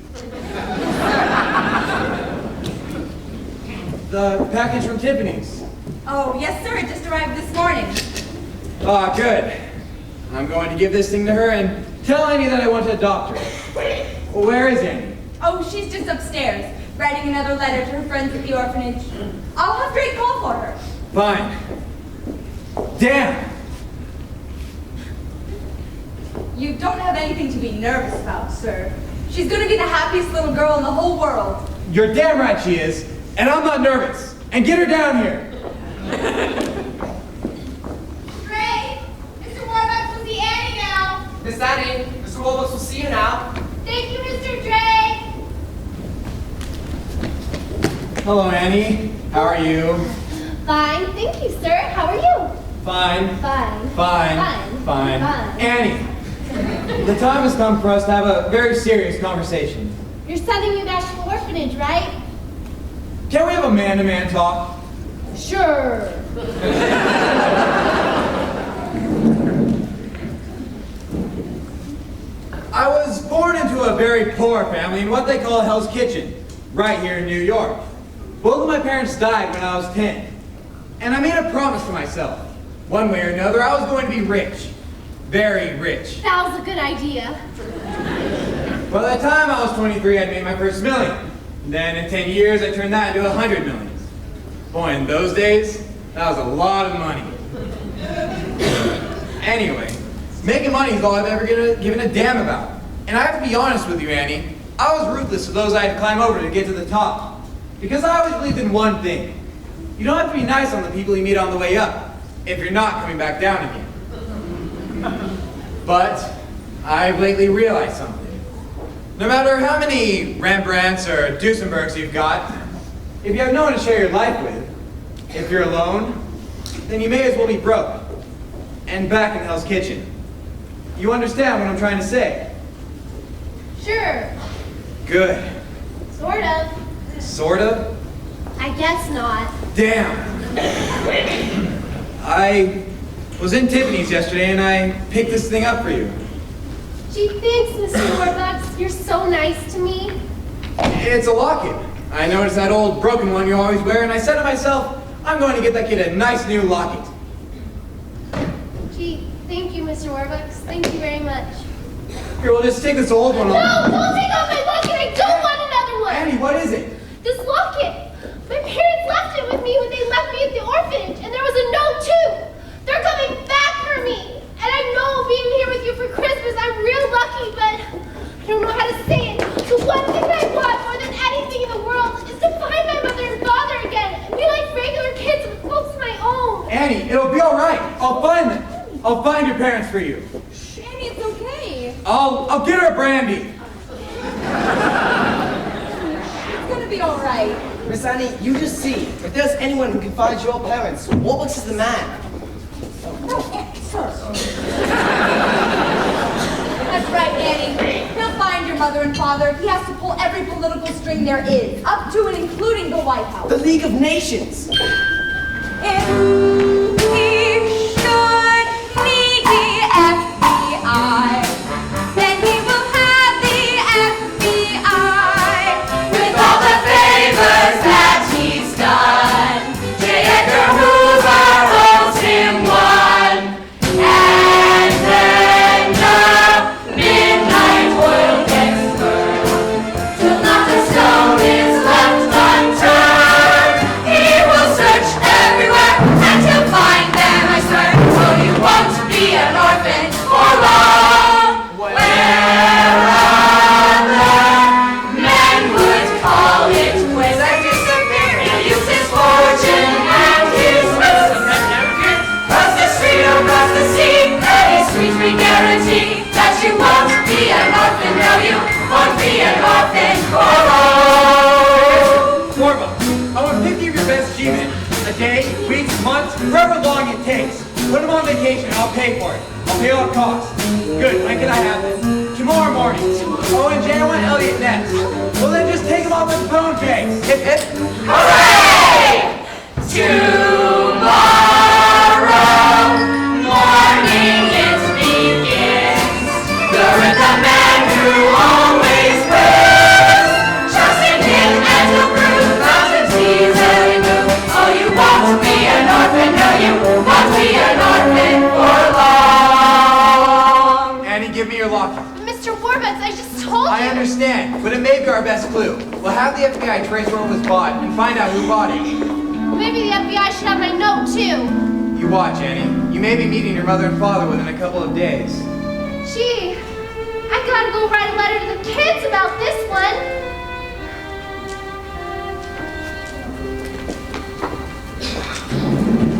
The package from Tiffany's. Oh, yes, sir. It just arrived this morning. Ah, good. I'm going to give this thing to her and tell Annie that I want to adopt her. Well, where is Annie? Oh, she's just upstairs, writing another letter to her friends at the orphanage. I'll have Drake call for her. Fine. Damn! You don't have anything to be nervous about, sir. She's gonna be the happiest little girl in the whole world. You're damn right she is, and I'm not nervous. And get her down here. Ray, Mr. Warbucks will see Annie now. Miss Annie, Mr. Warbucks will see you now. Thank you, Mr. Dre. Hello, Annie. How are you? Fine, thank you, sir. How are you? Fine. Fine. Fine. Fine. Annie, the time has come for us to have a very serious conversation. You're sending me back to the orphanage, right? Can we have a man-to-man talk? Sure. I was born into a very poor family in what they call Hell's Kitchen, right here in New York. Both of my parents died when I was 10. And I made a promise to myself. One way or another, I was going to be rich. Very rich. That was a good idea. By the time I was 23, I'd made my first million. And then in 10 years, I turned that into 100 million. Boy, in those days, that was a lot of money. Anyway, making money is all I've ever given a damn about. And I have to be honest with you, Annie. I was ruthless to those I had to climb over to get to the top. Because I always believed in one thing. You don't have to be nice on the people you meet on the way up, if you're not coming back down again. But I've lately realized something. No matter how many Rembrandts or Duesenbergs you've got, if you have no one to share your life with, if you're alone, then you may as well be broke and back in Hell's Kitchen. You understand what I'm trying to say? Sure. Good. Sort of. Sort of? I guess not. Damn. I was in Tiffany's yesterday and I picked this thing up for you. Gee, thanks, Mr. Warbucks. You're so nice to me. It's a locket. I noticed that old broken one you always wear, and I said to myself, I'm going to get that kid a nice new locket. Gee, thank you, Mr. Warbucks. Thank you very much. Here, we'll just take this old one off. No, don't take off my locket. I don't want another one. Annie, what is it? This locket. My parents left it with me when they left me at the orphanage, and there was a note too. They're coming back for me. And I know being here with you for Christmas, I'm real lucky, but I don't know how to say it. The one thing I want more than anything in the world is to find my mother and father again and be like regular kids with folks of my own. Annie, it'll be all right. I'll find them. I'll find your parents for you. Annie, it's okay. I'll get her a brandy. It's gonna be all right. Miss Annie, you just see. If there's anyone who can find your parents, Warbucks is the man. That's right, Annie. He'll find your mother and father if he has to pull every political string there is, up to and including the White House. The League of Nations. If he should need the FBI, then he will have the FBI with all the favors that he's done. J. Edgar Hoover owes him one, and then the midnight oil expert, till not a stone is left unturned. He will search pay for it. I'll pay what it costs. Good, when can I have this? Tomorrow morning. Oh, and Jay, I want Elliot next. Well, then just take him off with pound cakes. Hip, hip. Hooray! Tomorrow morning it begins. You're the man who always wins. Trust in him and he'll prove mountains he's every move. Oh, you won't be an orphan, no, you won't be an orphan for long. Annie, give me your locket. Mr. Warbucks, I just told you. I understand, but it may be our best clue. We'll have the FBI trace where it was bought and find out who bought it. Maybe the FBI should have my note, too. You watch, Annie. You may be meeting your mother and father within a couple of days. Gee, I gotta go write a letter to the kids about this one.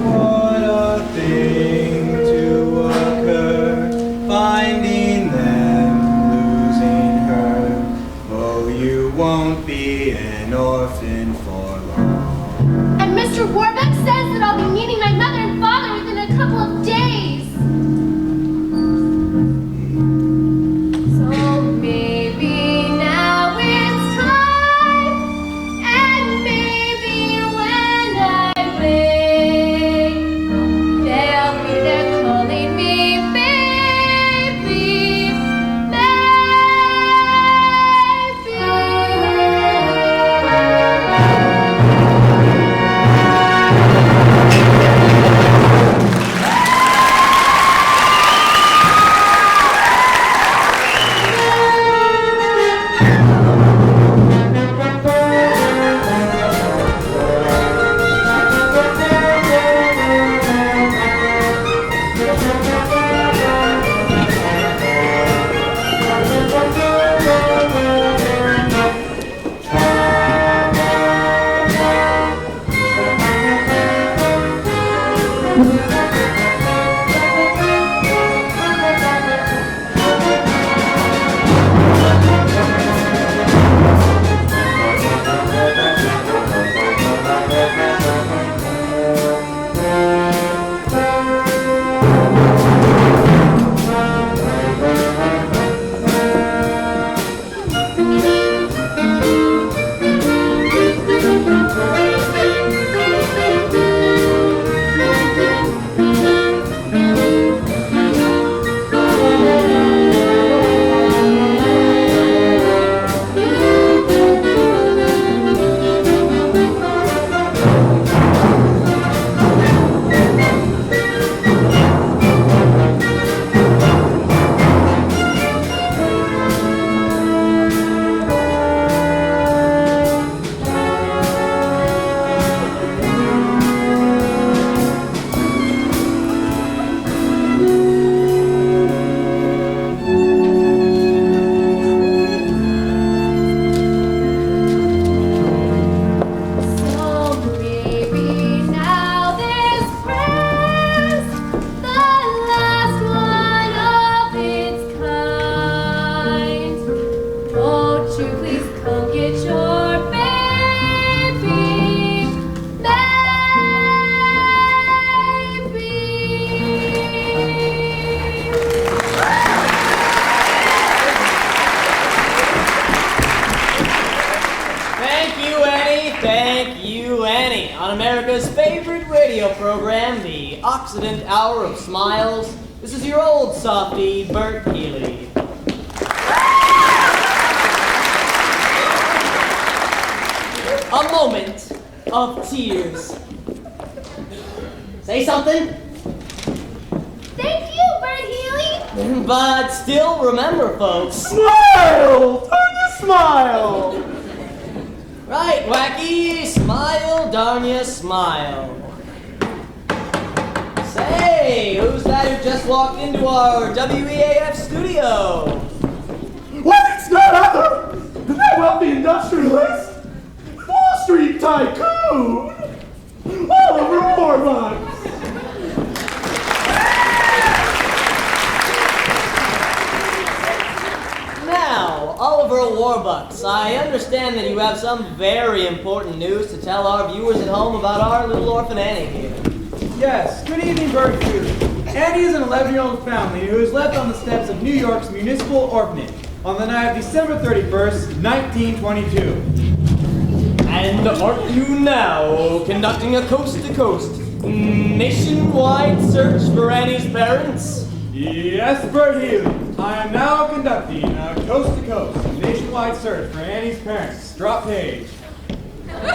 What a thing to occur, finding them, losing her. Oh, you won't be an orphan for long. And Mr. Warbucks says that I'll be meeting my mother and father within a couple of days. So maybe now it's time, and maybe when I wake, they'll be there calling me baby, America's favorite radio program, the Occident Hour of Smiles. This is your old softy, Bert Healy. A moment of tears. Say something. Thank you, Bert Healy. But still remember, folks. Smile! Turn your smile! Right, Wacky. Smile, darn ya, smile. Say, who's that who just walked into our WEAF studio? Well, it's none other than that wealthy industrialist, Wall Street tycoon, Oliver Warbucks. Now, Oliver Warbucks, I understand that you have some very important news to tell our viewers at home about our little orphan Annie here. Yes, good evening, Bert Healy. Annie is an 11-year-old family who is left on the steps of New York's municipal orphanage on the night of December 31st, 1922. And aren't you now conducting a coast-to-coast, nationwide search for Annie's parents? Yes, Bert Healy. I am now conducting a coast-to-coast, nationwide search for Annie's parents. Drop page. Furthermore,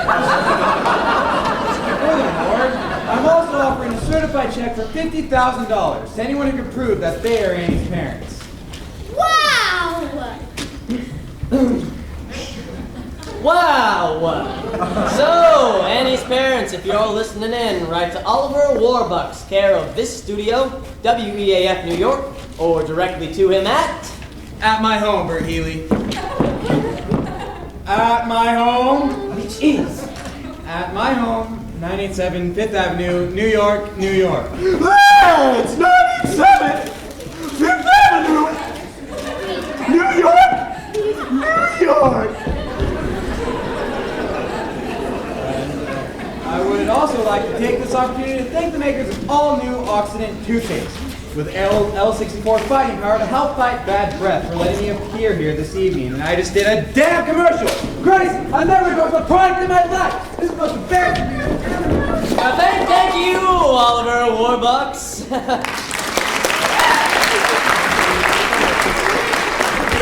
I'm also offering a certified check for $50,000 to anyone who can prove that they are Annie's parents. Wow! Wow! So, Annie's parents, if you're all listening in, write to Oliver Warbucks, care of this studio, WEAF New York, or directly to him at my home, Bert Healy. At my home, which is at my home, 987 Fifth Avenue, New York, New York. It's 987 Fifth Avenue, New York, New York. I would also like to take this opportunity to thank the makers of all new Oxidant toothpaste with L64 fighting power to help fight bad breath for letting me appear here this evening. And I just did a damn commercial. Christ, I've never got a product in my life. This is most embarrassing. Thank you, Oliver Warbucks.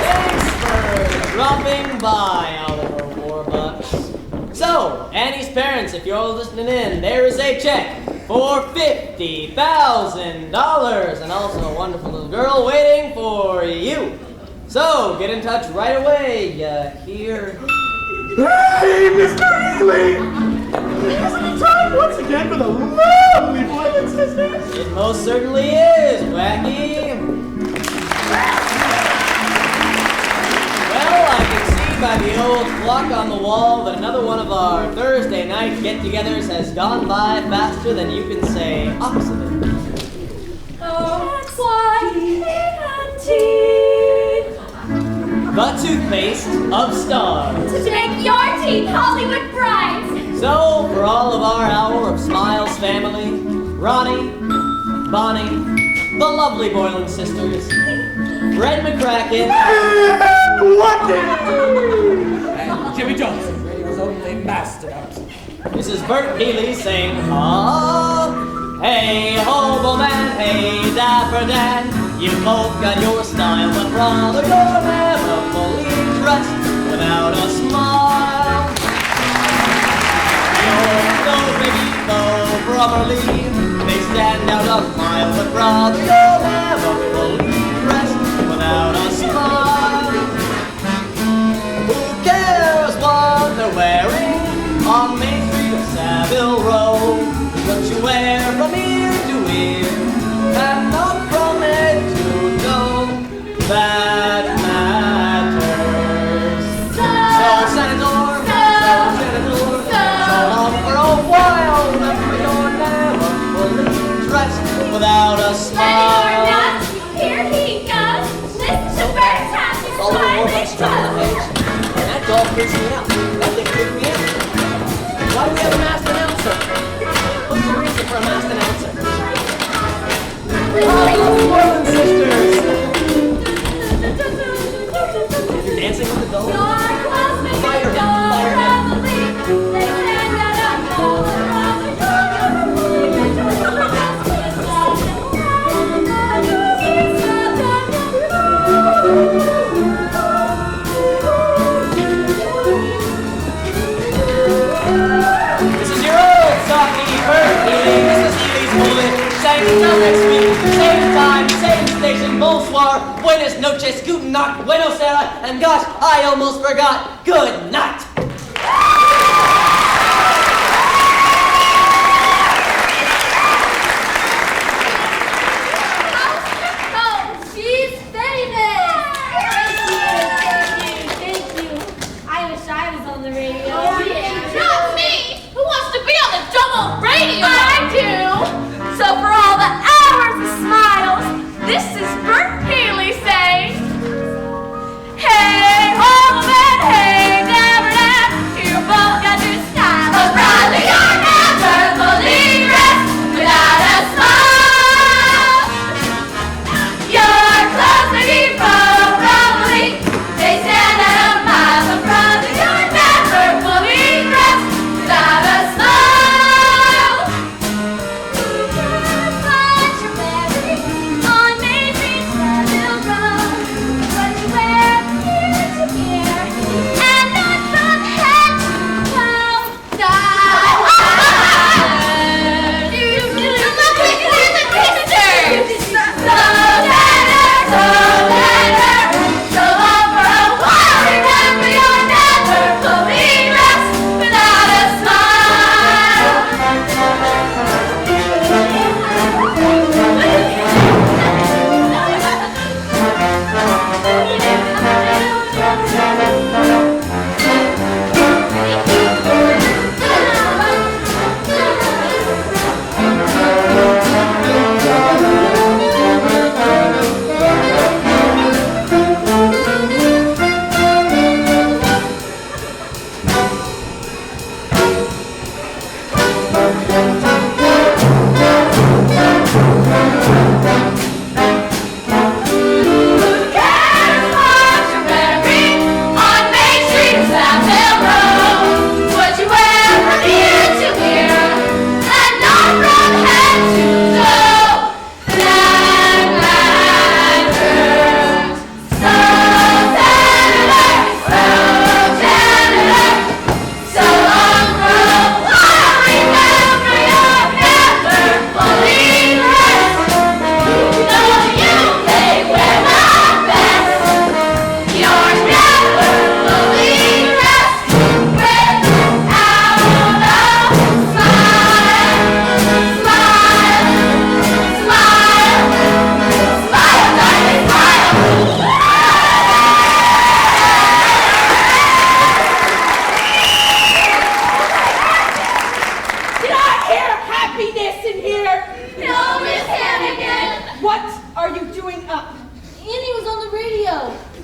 Thanks for dropping by, Oliver Warbucks. So, Annie's parents, if you're all listening in, there is a check for $50,000 and also a wonderful little girl waiting for you. So, get in touch right away, here. Hey, Mr. Healy! Isn't it time once again for the lovely Boylan sisters? It most certainly is, Wacky. Well, I can see by the old clock on the wall that another one of our Thursday night get-togethers has gone by faster than you can say oxidant. The toothpaste of stars. To make your teeth Hollywood bright. So, for all of our hour of Smiles family, Ronnie, Bonnie, the lovely Boylan sisters, Fred McCracken, and what did And Jimmy Johnson, radio's only master. Mrs. Bert Healy saying, ah, hey, hobo man, hey, dapper Dan, you both got your style, but brother, you're never fully dressed without a smile. Your nose may be though properly, they stand out a mile, but brother, you're never fully dressed without a smile. Who cares what they're wearing on Main Street of Savile Row? What you wear from ear to ear, and not from head to toe, that matters. So Senator, so long for a while, remember you're never fully dressed without a smile. Here he goes. Listen to Bert's happy smiling pose. That dog freaks me out. That thing freaked me out. Why do we have a masked announcer? What's the reason for a masked announcer? Boylan sisters! You're dancing with the doll? Fire him! Fire him! This is your old softy Bert Healy. Mrs. Healy's moving. Saying until next week, same time, same station. Bonsoir, buenas noches, guten nacht, buenos aires, and gosh, I almost forgot. Good night. Oh, she's famous! Thank you. I wish I was on the radio. Oh, yeah. Not me! Who wants to be on the double radio? I do! So for all the hours of smiles, this is Bert Healy saying, hey, hobo man, hey, dabber dab, you both got your style, but brother, you're never fully dressed without a smile.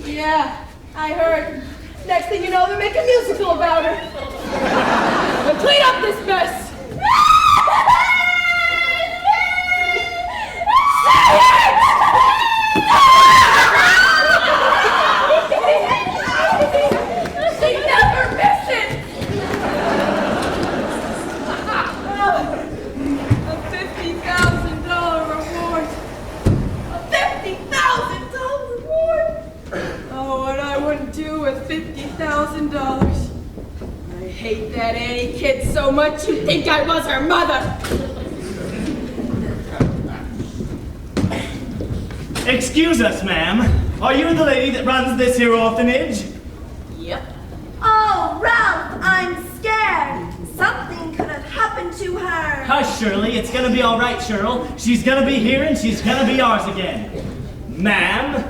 Yeah, I heard. Next thing you know, they're making a musical about her. But clean up this mess. She never misses. A $50,000 reward. A $50,000 reward. Oh, what I wouldn't do with $50,000. I hate that Annie kid so much you'd think I was her mother. Excuse us, ma'am. Are you the lady that runs this here orphanage? Yep. Oh, Ralph, I'm scared. Something could have happened to her. Hush, Shirley. It's gonna be all right, Cheryl. She's gonna be here and she's gonna be ours again. Ma'am?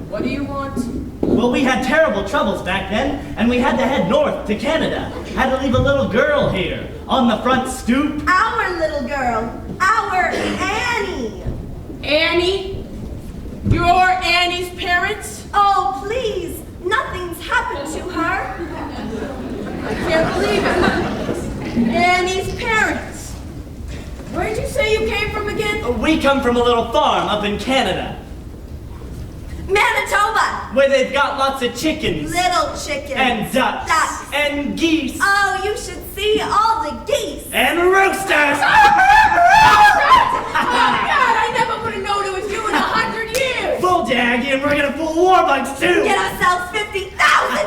What do you want? Well, we had terrible troubles back then, and we had to head north to Canada. Had to leave a little girl here on the front stoop. Our little girl. Our Annie. Annie? You're Annie's parents? Oh, please. Nothing's happened to her. I can't believe it. Annie's parents. Where did you say you came from again? We come from a little farm up in Canada, Manitoba. where they've got lots of chickens. Little chickens. And ducks. And geese. Oh, you should see all the geese. And roosters. Oh, God, I never would have known it was you in 100 years. Full Aggie, and we're gonna fool Warbucks too. Get ourselves 50,000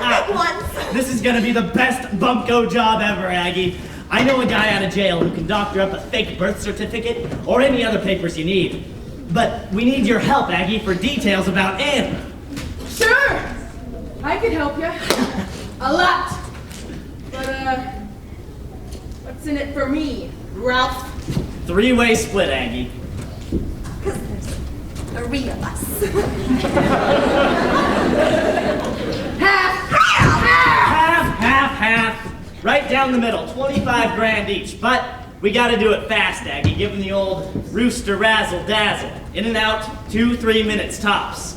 big ones. This is gonna be the best bunko job ever, Aggie. I know a guy out of jail who can doctor up a fake birth certificate or any other papers you need. But we need your help, Aggie, for details about Annie. Sure. I could help you. A lot. But, what's in it for me, Ralph? Three-way split, Aggie. Because there's 3 of us. Half. Half. Right down the middle, 25 grand each. But we gotta do it fast, Aggie. Give them the old rooster razzle dazzle. In and out, 2-3 minutes tops.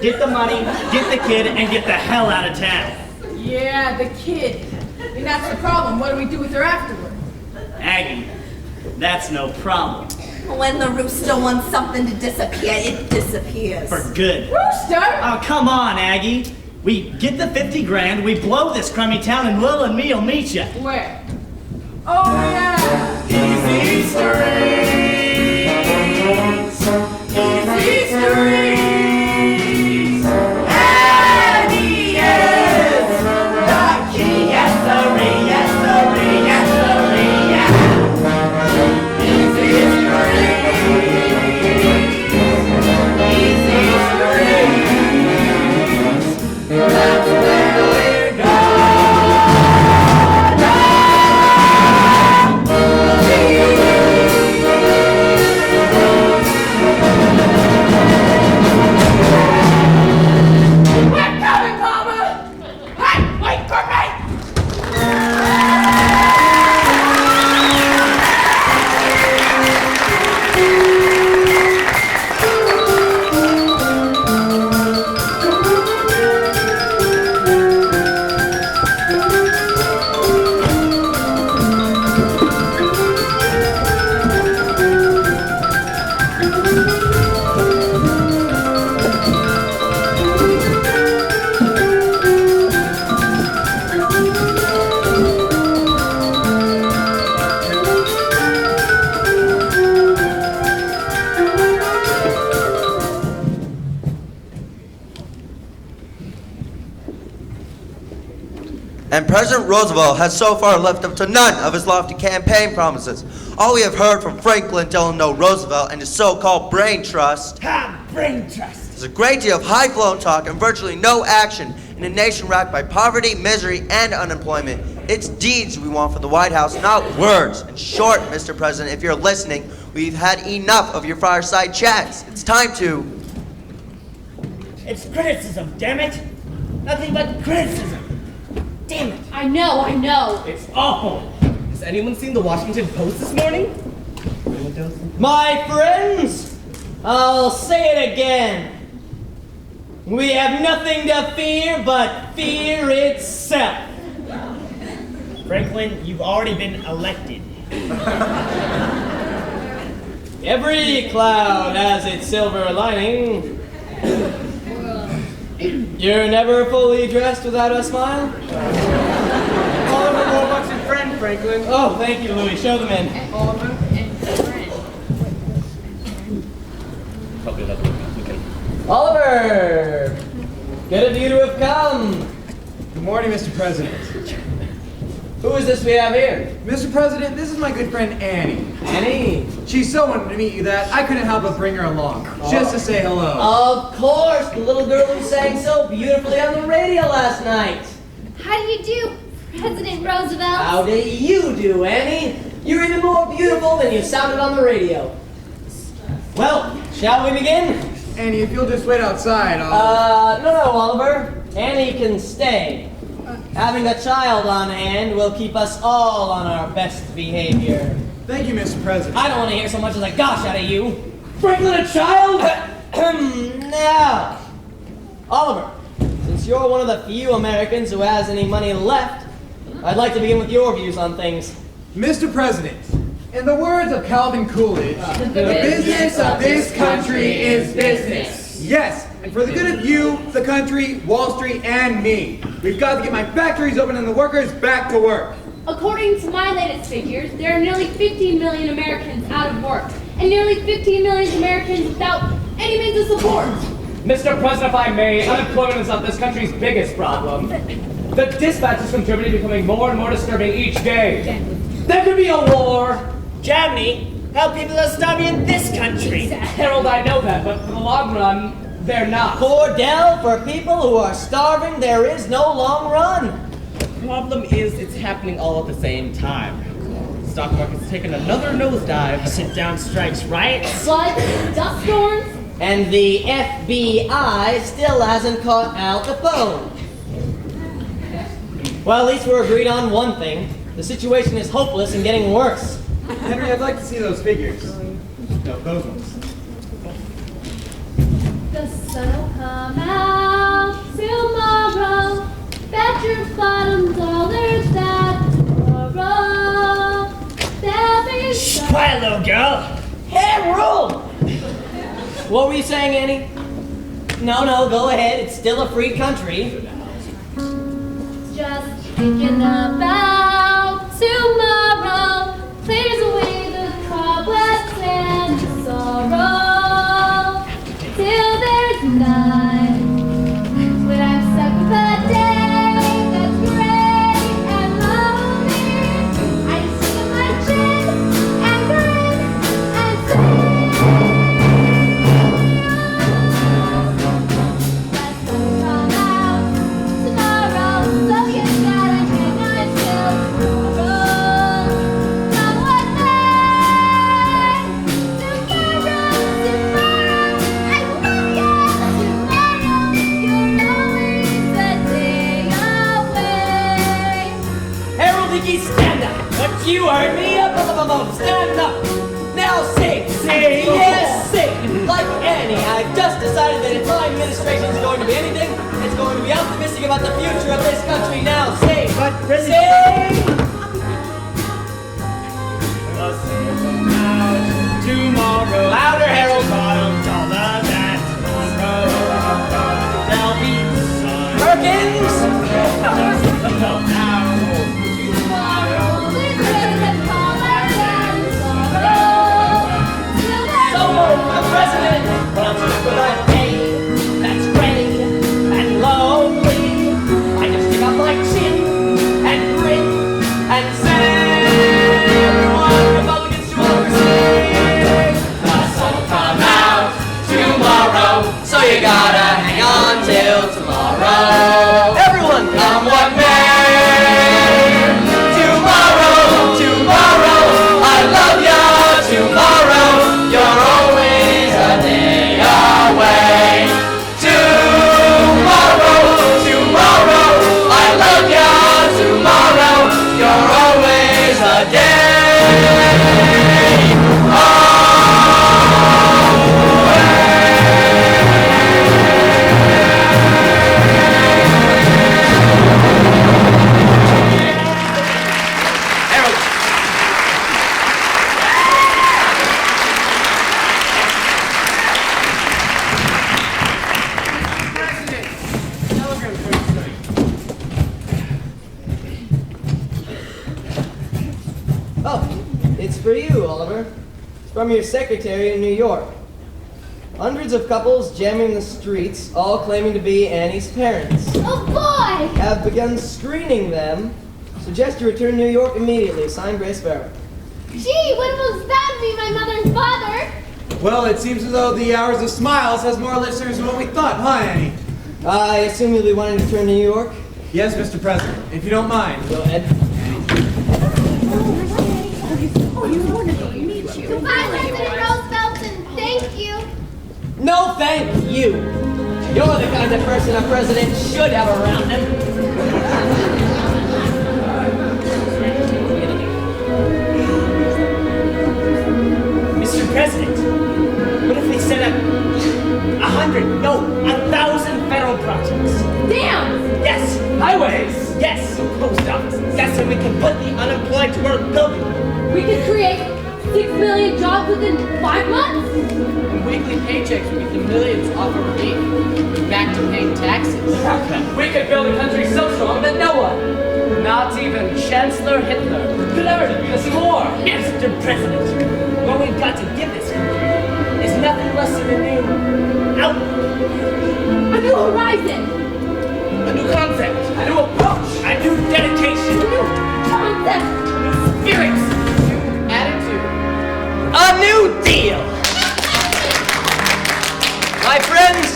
Get the money, get the kid, and get the hell out of town. Yeah, the kid. And that's the problem. What do we do with her afterward? Aggie, that's no problem. When the rooster wants something to disappear, it disappears. For good. Rooster? Oh, come on, Aggie. We get the 50 grand, we blow this crummy town, and Will and me'll meet you. Where? Oh, yeah. Easy streets. Annie is the key. Yes, sirree, yes, sirree, yes, sirree, yeah. Easy streets. That's where we're And President Roosevelt has so far lived up to none of his lofty campaign promises. All we have heard from Franklin Delano Roosevelt and his so-called brain trust brain trust is a great deal of high-flown talk and virtually no action in a nation racked by poverty, misery, and unemployment. It's deeds we want for the White House, not words. In short, Mr. President, if you're listening, we've had enough of your fireside chats. It's time to... It's criticism, damn it! Nothing but criticism! Damn it! I know. It's awful! Has anyone seen the Washington Post this morning? My friends, I'll say it again. We have nothing to fear but fear itself. Franklin, you've already been elected. Every cloud has its silver lining. You're never fully dressed without a smile? Oliver, Warbucks, and friend, Franklin. Oh, thank you, Louis. Show them in. Oliver. Oliver! Good of you to have come. Good morning, Mr. President. Who is this we have here? Mr. President, this is my good friend Annie. Annie? She so wanted to meet you that I couldn't help but bring her along, just to say hello. Of course, the little girl who sang so beautifully on the radio last night. How do you do, President Roosevelt? How do you do, Annie? You're even more beautiful than you sounded on the radio. Well, shall we begin? Annie, if you'll just wait outside, I'll... No, Oliver. Annie can stay. Having a child on hand will keep us all on our best behavior. Thank you, Mr. President. I don't want to hear so much as a gosh out of you. Franklin, a child? Now, Oliver, since you're one of the few Americans who has any money left, I'd like to begin with your views on things. Mr. President, in the words of Calvin Coolidge, the business of this country is business. Yes, and for the good of you, the country, Wall Street, and me, we've got to get my factories open and the workers back to work. According to my latest figures, there are nearly 15 million Americans out of work, and nearly 15 million Americans without any means of support. Mr. President, if I may, unemployment is not this country's biggest problem. The dispatches from Germany are becoming more and more disturbing each day. There could be a war. Germany? How people are starving in this country. Harold, I know that, but for the long run, they're not. Cordell, for people who are starving, there is no long run. The problem is it's happening all at the same time. The stock market's taken another nosedive. Sit-down strikes, riots. Floods, dust storms. And the FBI still hasn't caught Al Capone. Well, at least we're agreed on one thing. The situation is hopeless and getting worse. Henry, I'd like to see those figures. No, those ones. The sun'll come out tomorrow. Bet your bottom dollars that tomorrow there'll be Shh, quiet, little girl. Harold! What were you saying, Annie? No, go ahead. It's still a free country. Just thinking about tomorrow clears away the cobwebs and the sorrow till there's none. When I'm stuck with a day that's gray and lonely, I just sit on my chin and grin and say, "Let's come out tomorrow, so you gotta hang on till tomorrow. Come what may, tomorrow, I love you tomorrow. You're always a day away." Harold Hickey, stand up! But you heard me! Up, stand up! Now sing! Sing! Yes, sing! Like Annie, I've just decided that if my administration is going to be anything, it's going to be optimistic about the future of this country. Now sing! But Sing! Tomorrow. Louder, Harold! Tomorrow. There'll be Perkins! Someone for the president! Wants to put on pain that's gray and lonely. I just stick out my chin and grin and say, everyone, Republicans to oversee. The sun will come out tomorrow, so you gotta hang on till tomorrow. Everyone, come what may. Tomorrow, I love ya. Tomorrow, you're always a day away. Tomorrow, I love ya. Tomorrow, you're always a day away. for you, Oliver. It's from your secretary in New York. Hundreds of couples jamming the streets, all claiming to be Annie's parents. Oh boy! Have begun screening them. Suggest you return to New York immediately. Signed, Grace Farrell. Gee, what was that to be my mother's father? Well, it seems as though the Hours of Smiles has more listeners than what we thought, huh, Annie? I assume you'll be wanting to return to New York? Yes, Mr. President, if you don't mind. Go ahead. Goodbye, President Roosevelt, and thank you. No, thank you. You're the kind of person a president should have around him. Mr. President, what if we set up 100, no, 1,000 federal projects? Damn! Yes! Highways! Yes! Post offices. Yes, and we can put the unemployed to work building. We could create 6 million jobs within 5 months? And weekly paychecks would get the millions off of relief. Back to paying taxes. We could build a country so strong that no one, not even Chancellor Hitler, could ever defeat us in war. Mr. President, what we've got to give this country is nothing less than a new outlook. A new horizon! A new concept. A new approach. A new dedication. A new concept! A new spirit. Attitude. A new deal! My friends,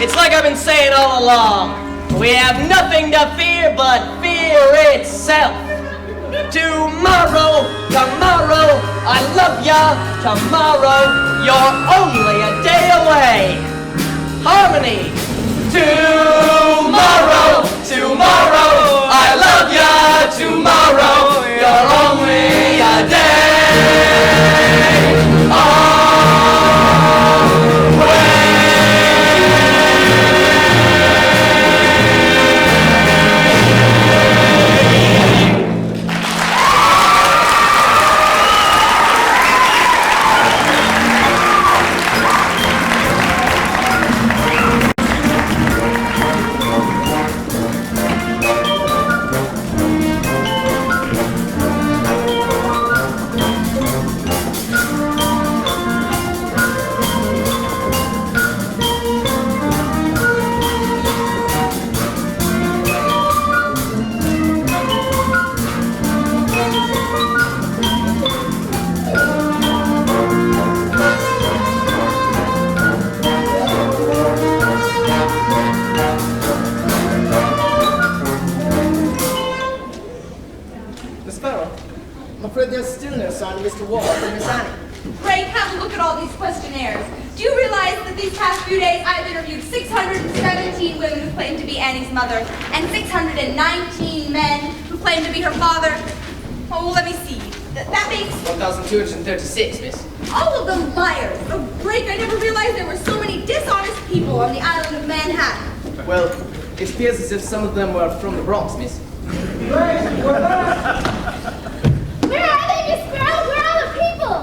it's like I've been saying all along. We have nothing to fear but fear itself. Tomorrow, I love ya. Tomorrow, you're only a day away. Harmony. Tomorrow, I love ya. Tomorrow, you're only a day away. I'm afraid there's still no sign of Mr. Warbucks and Miss Annie. Ray, have a look at all these questionnaires. Do you realize that these past few days I've interviewed 617 women who claim to be Annie's mother and 619 men who claim to be her father? Oh, well, let me see. That makes 1,236, miss. all of them liars. Oh, Drake, I never realized there were so many dishonest people on the island of Manhattan. Well, it appears as if some of them were from the Bronx, miss. Where are they, Miss Sparrow? Where are the people?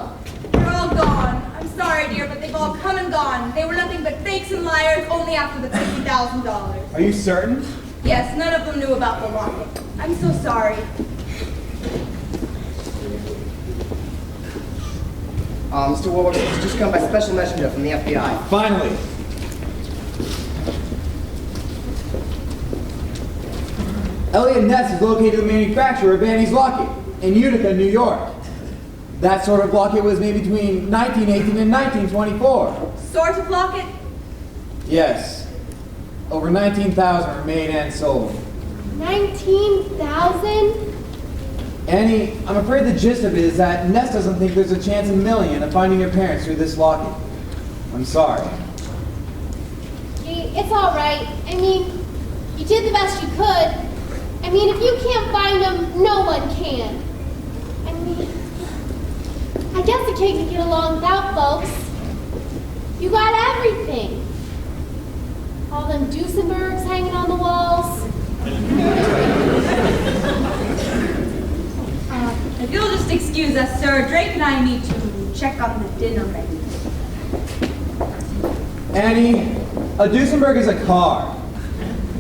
They're all gone. I'm sorry, dear, but they've all come and gone. They were nothing but fakes and liars only after the $50,000. Are you certain? Yes, none of them knew about the locket. I'm so sorry. Mr. Warbucks has just come by special messenger from the FBI. Finally. N.U.T S is located the manufacturer of Annie's locket in Utica, New York. That sort of locket was made between 1918 and 1924. Sort of locket? Yes. Over 19,000 were made and sold. 19,000? Annie, I'm afraid the gist of it is that N.U.T S doesn't think there's a chance in a million of finding your parents through this locket. I'm sorry. Gee, it's all right. I mean, you did the best you could. I mean, if you can't find them, no one can. I mean, I guess a kid can get along without folks. You got everything. All them Duesenbergs hanging on the walls. If you'll just excuse us, sir, Drake and I need to check on the dinner menu. Annie, a Duesenberg is a car.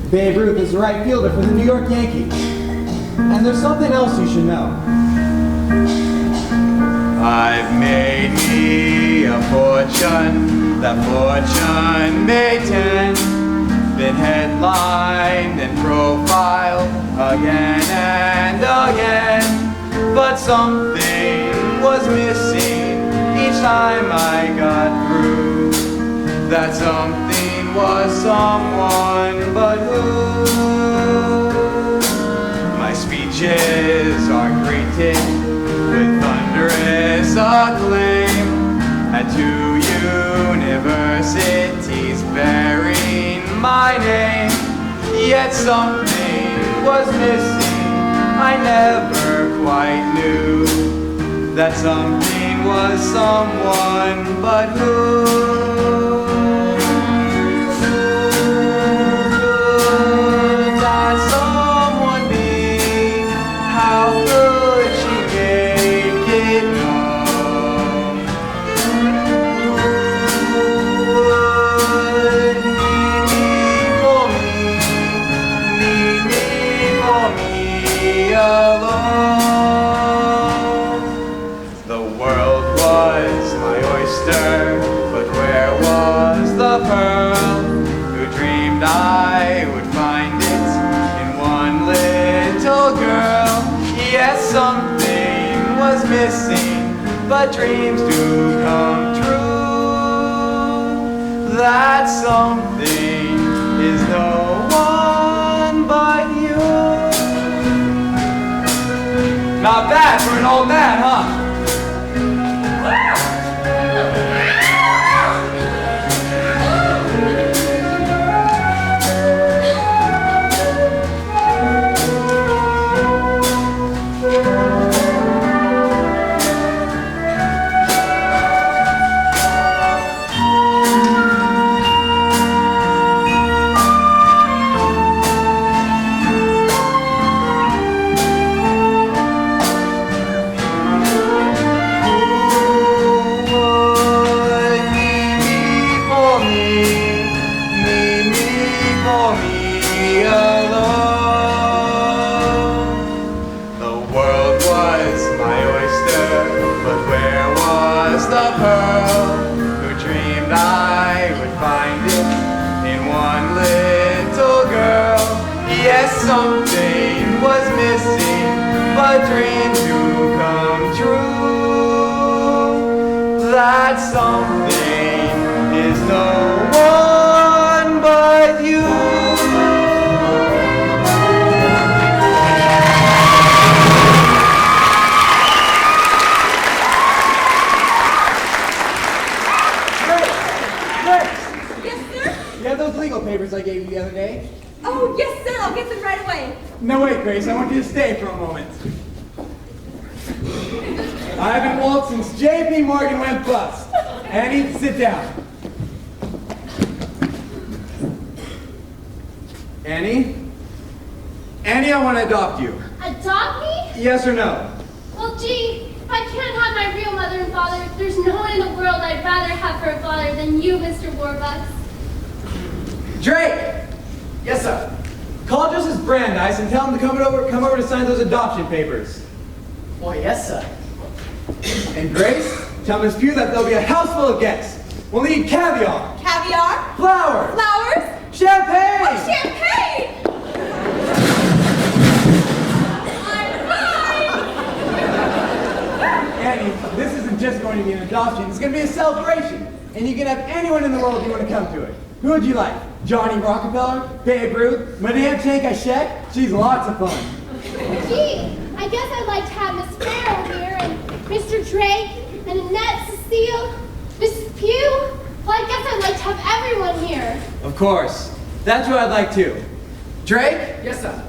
Babe Ruth is the right fielder for the New York Yankees. And there's something else you should know. I've made me a fortune, that fortune may tend, been headlined and profiled again and again, but something was missing each time I got through. That something was someone but who? My speeches are greeted with thunderous acclaim at 2 universities bearing my name. Yet something was missing, I never quite knew. That something was someone but who? Could that someone be? How could she make it known? Who would need me for me alone? The world was my oyster, but where was the pearl? Who dreamed I would find it in one little girl? Yes, something was missing, but dreams do come true. That something is no one but you. Not bad for an old man, huh? Something was missing, but dreams do come true. That something is no one but you. Yes, sir? You have those legal papers I gave you the other day? Oh, yes, sir. I'll get them right away. No, wait, Grace. I want you to stay for a moment. I've been walked since J.P. Morgan went bust. Annie, sit down. Annie? Annie, I want to adopt you. Adopt me? Yes or no? Well, gee, if I can't have my real mother and father, there's no one in the world I'd rather have for a father than you, Mr. Warbucks. Drake! Yes, sir. Call Justice Brandeis and tell him to come over to sign those adoption papers. Why, yes, sir. And Grace, tell Miss Pugh that there'll be a house full of guests. We'll need caviar. Caviar? Flowers. Flowers? Champagne. Oh, champagne! Annie, this isn't just going to be an adoption. It's going to be a celebration. And you can have anyone in the world you want to come to it. Who would you like? Johnny Rockefeller? Babe Ruth? Madame Tank-Hachette? She's lots of fun. Gee, I guess I'd like to have Miss Farrell here, and Mr. Drake, and Annette, Cecile, Mrs. Pugh. Well, I guess I'd like to have everyone here. Of course. That's what I'd like too. Drake? Yes, sir.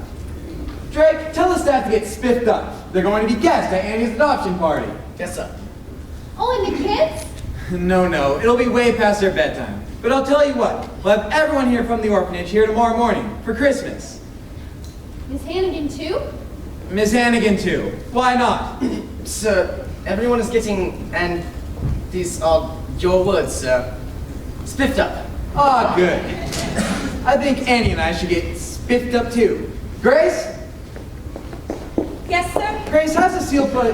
Drake, tell the staff to get spiffed up. They're going to be guests at Annie's adoption party. Yes, sir. Oh, and the kids? No, it'll be way past their bedtime. But I'll tell you what, we'll have everyone here from the orphanage here tomorrow morning for Christmas. Miss Hannigan, too? Miss Hannigan, too. Why not? Sir, everyone is getting, and these are your words, sir, spiffed up. Ah, good. I think Annie and I should get spiffed up, too. Grace? Yes, sir? Grace, how's Cecile put...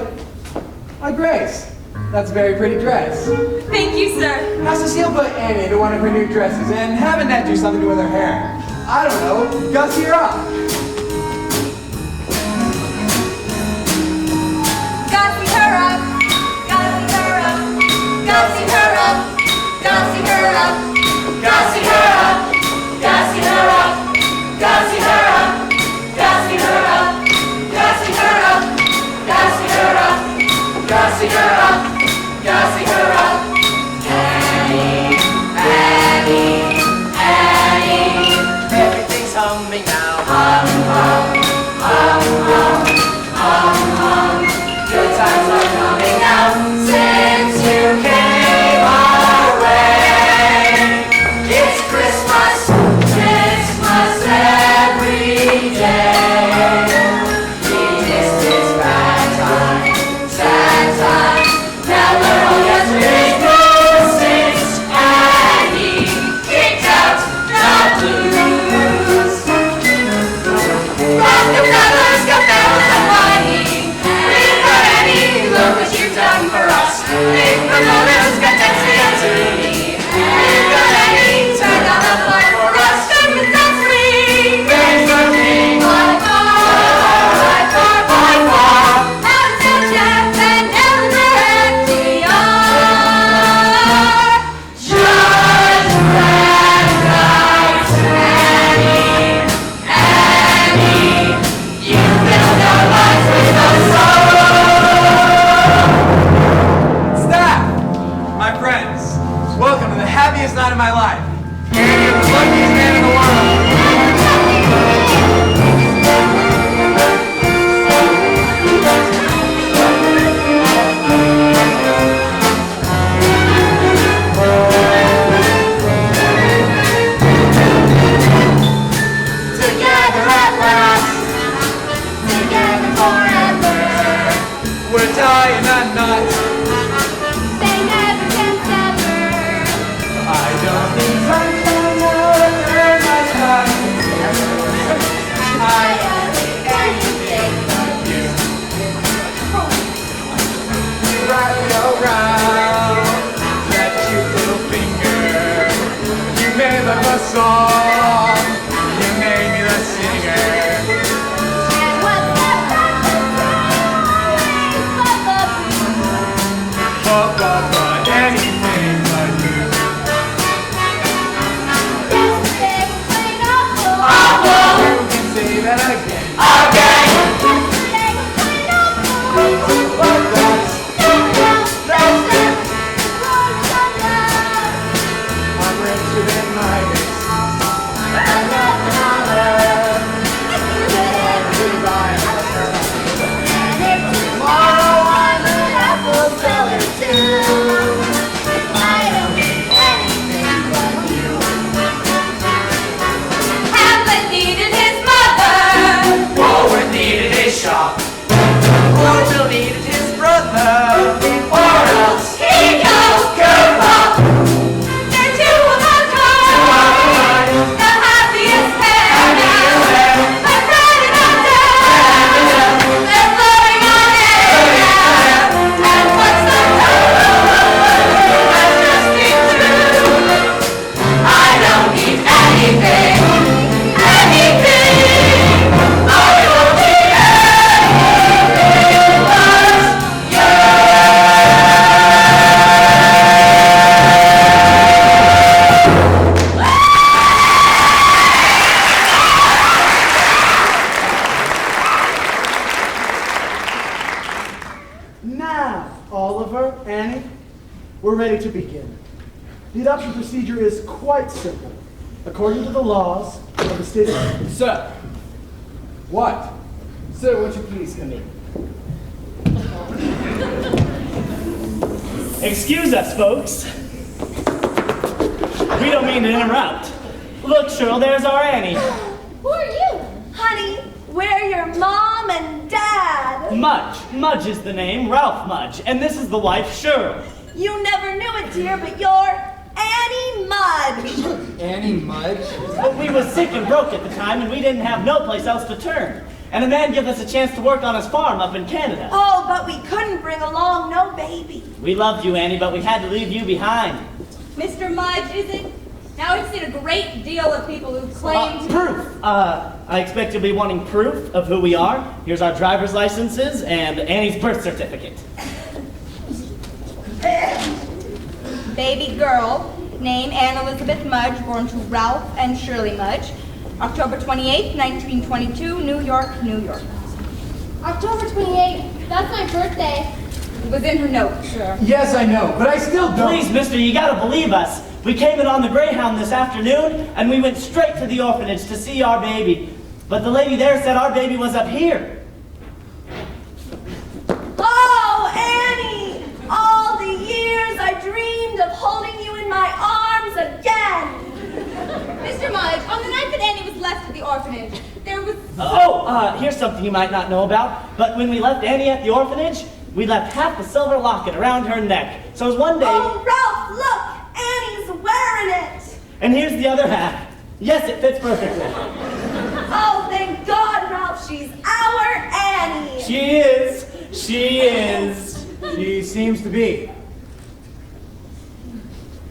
Grace. That's a very pretty dress. Thank you, sir. Now, Cecile put Annie into one of her new dresses, and having that do something with her hair. I don't know. Gus, you're up. Gossy her up. Gossy her up. Gossy her up. Gossy her up. Gossy her up. Gossy her up. Gossy her up. Gossy her up. Gossy her up. Gossy her up. Gossy her up. Gossy her up. Annie, Annie, Annie. Everything's humming now. Hum, hum, hum, hum, hum, hum. Good times are coming now since you came our way. It's Christmas, Christmas every day. We missed this bad time, sad time. Now we're all yesterday's since Annie kicked out the blues. Rockefellers, got bells and whining. We've got Annie, look what you've done for us. Big promoters got Nancy and Toonie. We've got Annie, turn on the light for us. Goodness, that's free. Praise the King. By far, by far, by far. Out to Jeff and Eleanor FDR. Judge Brandeis, Annie, Annie. You filled our lives with a Staff! My friends, welcome to the happiest night of my life. Annie, you're the luckiest man in the world. Together at last, together forever. We're tying a knot. They never can sever. I don't need sunshine now to turn my sun. I am anything but you. Wrap it around that cute little finger. You made up a song. You made me the singer. And what's left But anything but you. yesterday was plain awful. You can say that again. Yesterday was plain awful. But that's That's it. Rolling on love. I'm richer than my ex. I'm nothing on earth. Goodbye. And if tomorrow I'm an apple seller too, I don't need anything but you. Hamlet needed his mother. Warwick needed his shop. Orville needed his brother. Or else he'd go pop. They're two of a kind. The happiest pair now. They're friendly on death. They're floating on air. And what's the has just been true. I don't need anything. Anything. I don't need anything but you. Now, Oliver, Annie, we're ready to begin. The adoption procedure is quite simple. According to the laws of the state of... Sir. What? Sir, won't you please come in? Excuse us, folks. We don't mean to interrupt. Look, Cheryl, there's our Annie. Who are you? Honey, we're your mom and dad. Mudge. Mudge is the name, Ralph Mudge. And this is the wife, Cheryl. You never knew it, dear, but you're Annie Mudge. Annie Mudge? But we was sick and broke at the time, and we didn't have no place else to turn. and a man gave us a chance to work on his farm up in Canada. Oh, but we couldn't bring along no baby. We loved you, Annie, but we had to leave you behind. Mr. Mudge, is it? Now we've seen a great deal of people who claim to... Proof. I expect you'll be wanting proof of who we are. Here's our driver's licenses and Annie's birth certificate. Baby girl, name Anne Elizabeth Mudge, born to Ralph and Shirley Mudge. October 28th, 1922, New York, New York. October 28th, that's my birthday. It was in her note, sure. Yes, I know, but I still don't. Please, mister, you gotta believe us. We came in on the Greyhound this afternoon, and we went straight to the orphanage to see our baby. But the lady there said our baby was up here. Oh, Annie! All the years I dreamed of holding you in my arms again. Mr. Mudge, on the night that Annie was left at the orphanage, there was... Here's something you might not know about. But when we left Annie at the orphanage, we left half the silver locket around her neck. So it was one day... Oh, Ralph, look! Annie's wearing it! And here's the other half. Yes, it fits perfectly. Oh, thank God, Ralph, she's our Annie! She is. She is. She seems to be.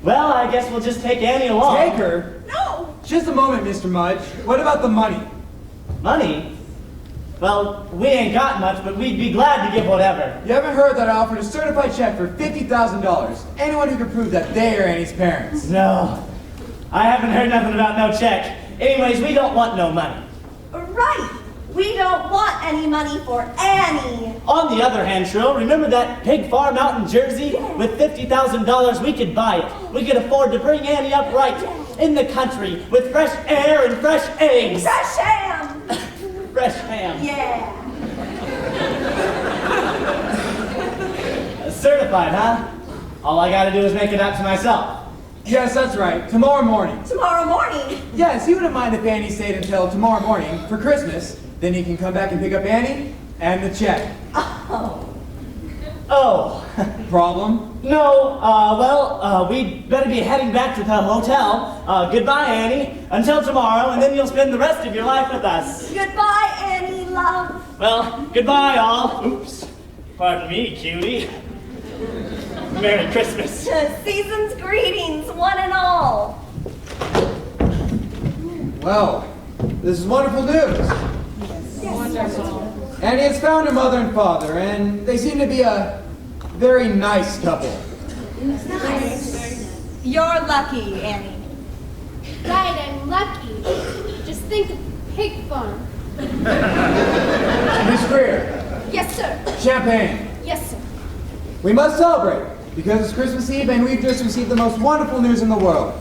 Well, I guess we'll just take Annie along. Take her? No! Just a moment, Mr. Mudge. What about the money? Money? Well, we ain't got much, but we'd be glad to give whatever. You haven't heard that I offered a certified check for $50,000. Anyone who can prove that they are Annie's parents. No. I haven't heard nothing about no check. Anyways, we don't want no money. Right! We don't want any money for Annie! On the other hand, Shrill, remember that pig farm out in Jersey? With $50,000, we could buy it. We could afford to bring Annie up right in the country with fresh air and fresh eggs. Fresh ham! Fresh ham. Yeah. Certified, huh? All I gotta do is make it up to myself. Yes, that's right. Tomorrow morning. Tomorrow morning? Yes, he wouldn't mind if Annie stayed until tomorrow morning for Christmas. Then he can come back and pick up Annie and the check. Oh. Problem? No, we'd better be heading back to the hotel. Goodbye, Annie. Until tomorrow, and then you'll spend the rest of your life with us. Goodbye, Annie, love. Well, goodbye, all. Oops. Pardon me, cutie. Merry Christmas. Season's greetings, one and all. Well, this is wonderful news. Wonderful. Annie has found her mother and father, and they seem to be a very nice couple. Nice. You're lucky, Annie. Right, I'm lucky. Just think of pig farm. Miss Greer, Yes, sir. champagne. Yes, sir. We must celebrate, because it's Christmas Eve and we've just received the most wonderful news in the world.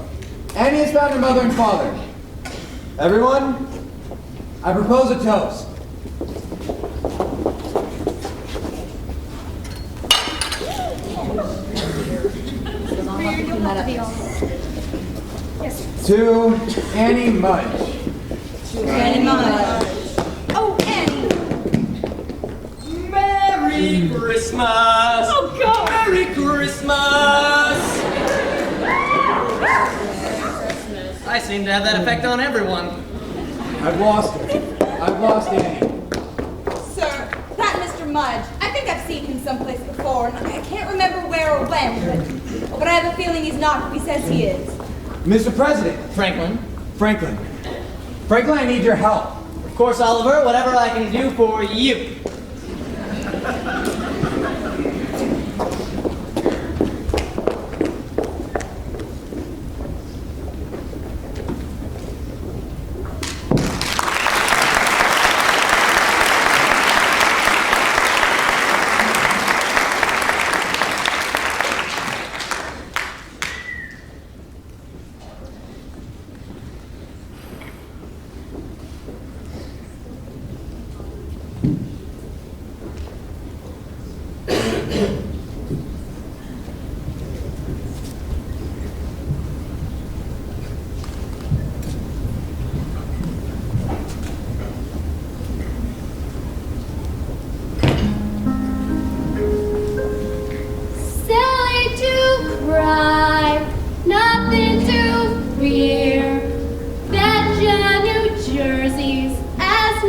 Annie has found her mother and father. Everyone, I propose a toast. Yes, To Annie Mudge. Annie Mudge. Oh, Annie. Merry Christmas! Oh, God! Merry Christmas! I seem to have that effect on everyone. I've lost her. I've lost Annie. Sir, that Mr. Mudge, I think I've seen him someplace before, and I can't remember where or when, but I have a feeling he's not who he says he is. Mr. President. Franklin. Franklin. Franklin, I need your help. Of course, Oliver, whatever I can do for you.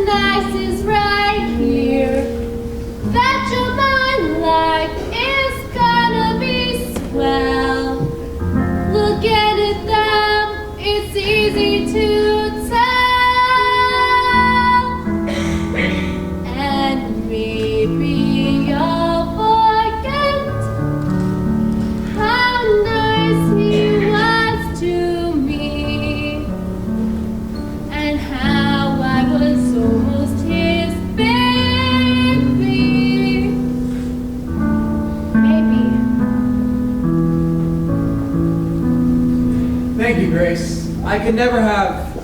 nice is right here. That your mind life is gonna be swell. Look at it now, it's easy to tell. And maybe you'll forget how nice he was to me, and how I was almost his baby. Maybe. Thank you, Grace. I could never have...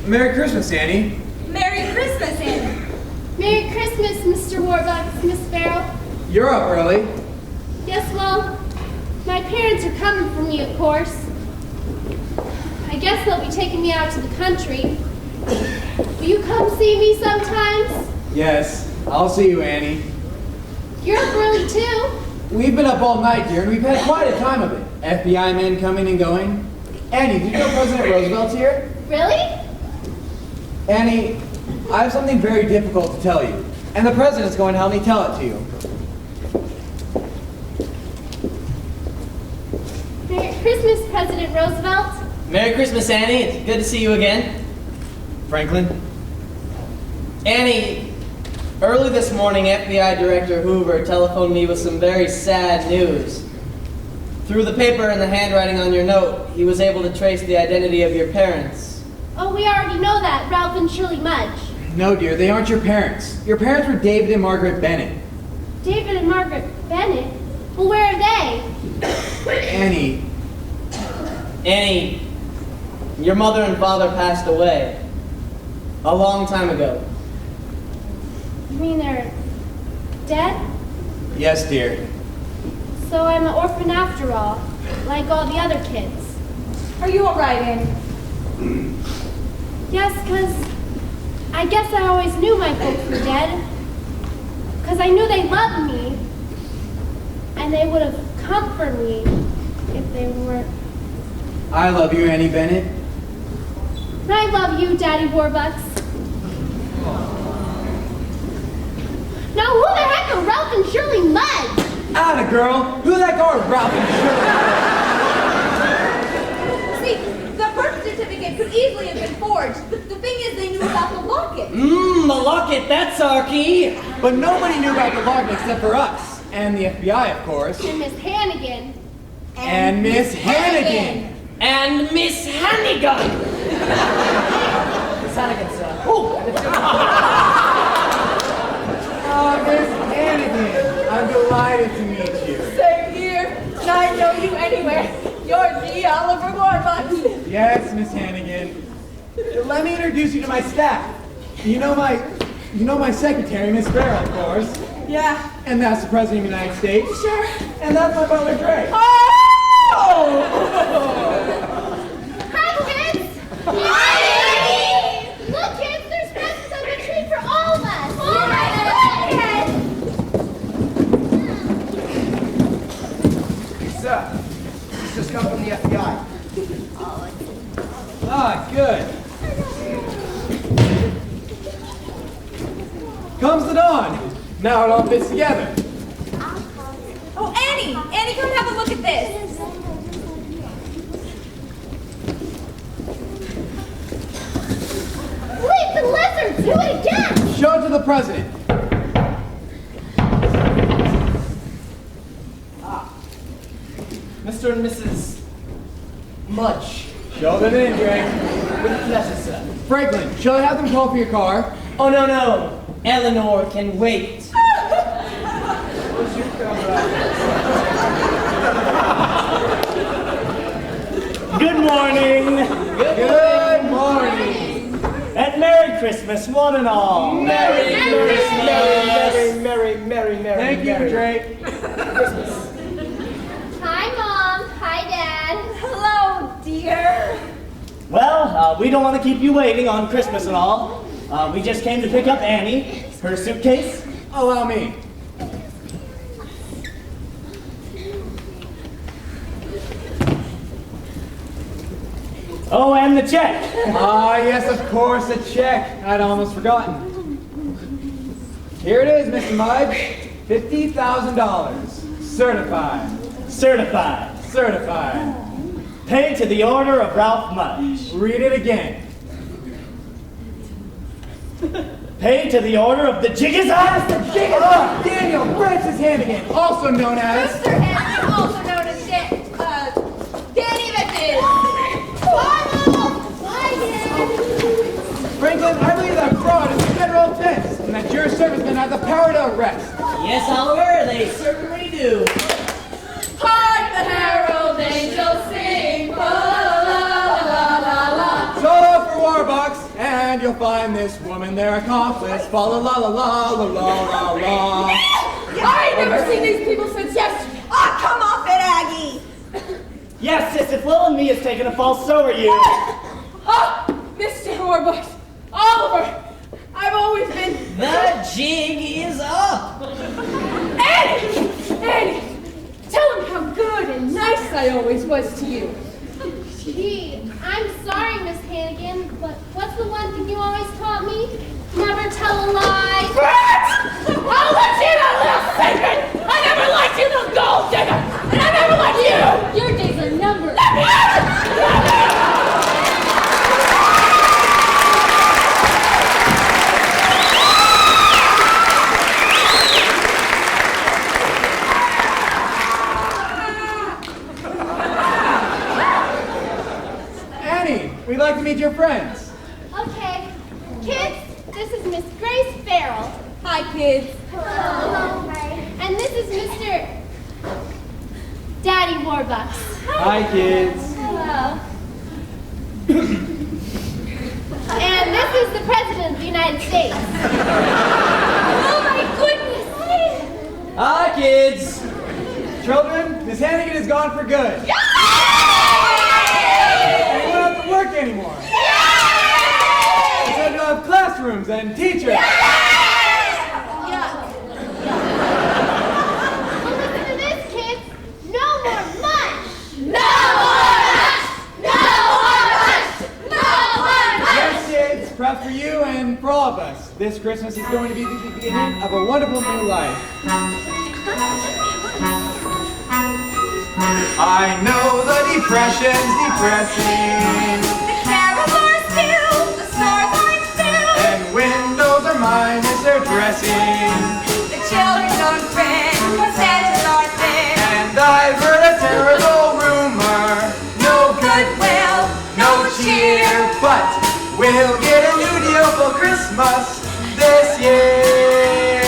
Merry Christmas, Annie. Merry Christmas, Annie. Merry Christmas, Mr. Warbucks, Miss Farrell. You're up early. Yes, well, my parents are coming for me, of course. I guess they'll be taking me out to the country. Will you come see me sometimes? Yes, I'll see you, Annie. You're up early, too. We've been up all night, dear, and we've had quite a time of it. FBI men coming and going. Annie, did you know President Roosevelt's here? Really? Annie, I have something very difficult to tell you, and the President's going to help me tell it to you. Merry Christmas, President Roosevelt. Merry Christmas, Annie. It's good to see you again. Franklin? Annie, early this morning, FBI Director Hoover telephoned me with some very sad news. Through the paper and the handwriting on your note, he was able to trace the identity of your parents. Oh, we already know that, Ralph and Shirley Mudge. No, dear, they aren't your parents. Your parents were David and Margaret Bennett. David and Margaret Bennett? Well, where are they? Annie. Annie, your mother and father passed away. A long time ago. You mean they're dead? Yes, dear. So I'm an orphan after all, like all the other kids. Are you all right, Annie? Yes, 'cause I guess I always knew my folks were dead. 'Cause I knew they loved me, and they would have comforted me if they weren't. I love you, Annie Bennett. And I love you, Daddy Warbucks. Now who the heck are Ralph and Shirley Mudge? Atta girl! Who that guard, Ralph and Shirley? See, the birth certificate could easily have been forged. The thing is, they knew about the locket. The locket, that's our key. But nobody knew about the locket except for us. And the FBI, of course. And Miss Hannigan. And Miss Hannigan. And Miss Hannigan. Miss Hannigan, sir. Oh, Miss Hannigan. I'm delighted to meet you. Same here. And I know you anywhere. You're G. Oliver Warbucks. Yes, Miss Hannigan. Let me introduce you to my staff. You know my secretary, Miss Farrell, of course. Yeah. And that's the President of the United States. Sure. And that's my butler, Dre. Oh! Hi, kids! Hi! Look, kids, there's presents on the tree for all of us! Oh my goodness! Sir, this just come from the FBI. Ah, good. Comes the dawn. Now it all fits together. Oh, Annie! Annie, come have a look at this. Wait, the lizards! Do it again! Show it to the President. Mr. and Mrs. Mudge. Show them in, Dre. With pleasure, sir. Franklin, shall I have them call for your car? Oh, no, no. Eleanor can wait. Good morning. Good morning. And Merry Christmas, one and all. Merry Christmas. Merry. Thank you, Dre. Hi, Mom. Hi, Dad. Hello, dear. Well, we don't want to keep you waiting on Christmas and all. We just came to pick up Annie, her suitcase. Allow me. Oh, and the check. Ah, yes, of course, a check. I'd almost forgotten. Here it is, Mr. Mudge. $50,000. Certified. Certified. Certified. Paid to the order of Ralph Mudge. Read it again. Paid to the order of the Jiggazaw. Jiggazaw! Daniel Francis Hannigan, also known as... Mr. Hannigan, also known as Danny Evans. Franklin, I believe that fraud is a federal offense, and that your servicemen have the power to arrest. Yes, Oliver, they certainly do. Hark the herald angels sing, la la la la la. So for Warbucks, and you'll find this woman their accomplice. Fa la la la la la la la la. I ain't never seen these people since yesterday. Oh, come off it, Aggie. Yes, sis, if Lil and me has taken a fall, so are you. Oh, Mr. Warbucks, Oliver, I've always been... The jig is up. Annie, tell him how good and nice I always was to you. Gee, I'm sorry, Miss Hannigan, but what's the one thing you always taught me? Never tell a lie. I'll let you in a little secret. I never liked you, little gold digger, and I never liked you. Your days are numbered. Let me out! We'd like to meet your friends. Okay. Kids, this is Miss Grace Farrell. Hi, kids. Hello. Hi. And this is Mr. Daddy Warbucks. Hi, kids. Hello. And this is the President of the United States. Oh my goodness. Hi, kids. Children, Miss Hannigan is gone for good. Yay! We won't have to work anymore. Instead, we'll have classrooms and teachers. Well, listen to this, kids. No more lunch. No more lunch! No more lunch! No more lunch! Yes, kids, perhaps for you and for all of us, this Christmas is going to be the beginning of a wonderful new life. I know the depression's depressing. The carols are still, the stars aren't still, And windows are minus their dressing. the children don't grin, the Santas aren't there. And I've heard a terrible rumor. No goodwill, no cheer, but we'll get a new deal for Christmas this year.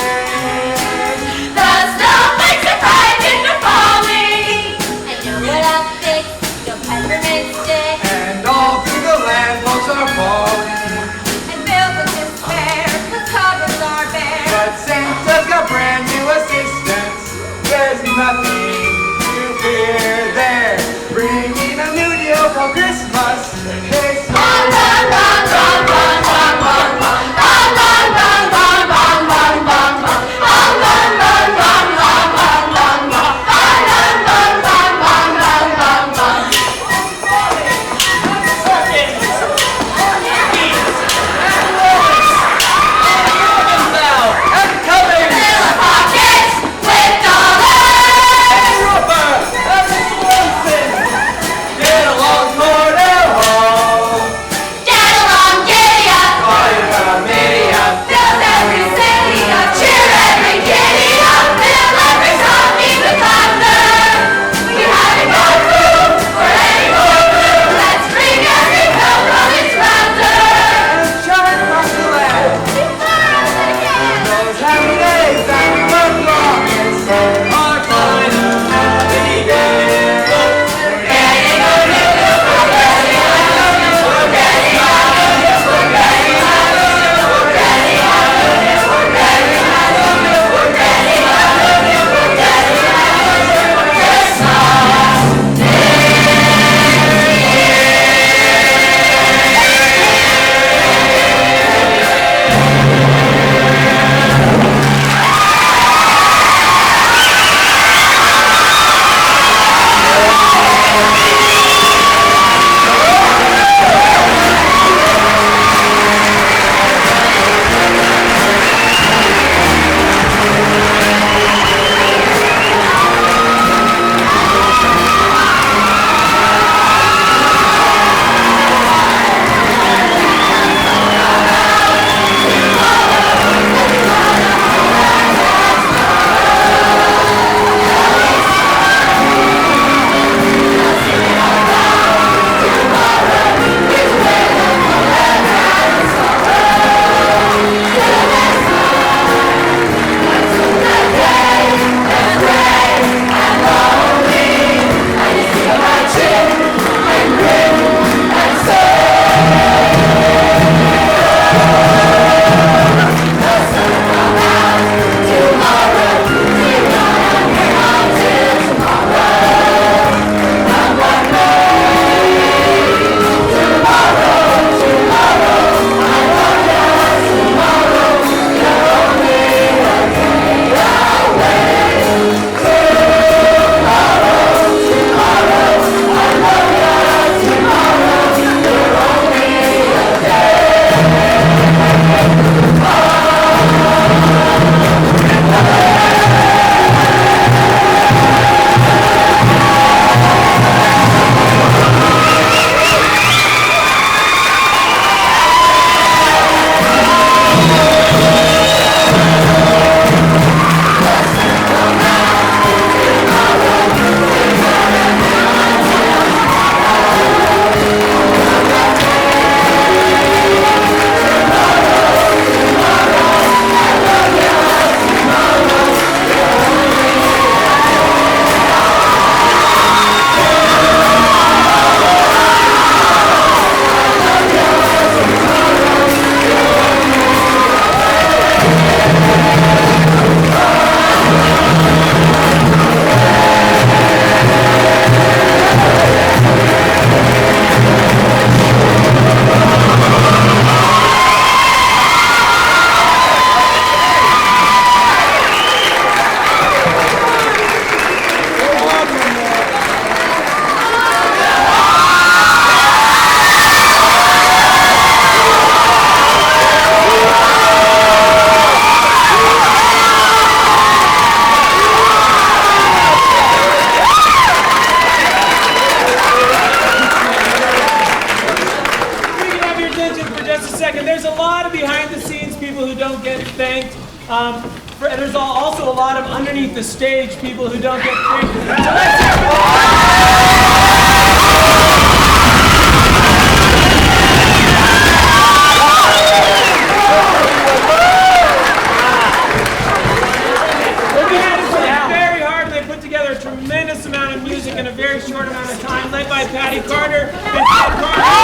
The snowflakes are frightened of falling. And no wood outfits, no peppermint stick. And all through the land folks are falling. And filled with despair, the cupboards are bare. But Santa's got brand new assistants. There's nothing to fear there. Bringing a new deal for Christmas this year. there's a lot of behind-the-scenes people who don't get thanked. There's also a lot of underneath the stage people who don't get thanked. So let's hear very hard. They put together a tremendous amount of music in a very short amount of time, led by Patty Carter and Ted Carter.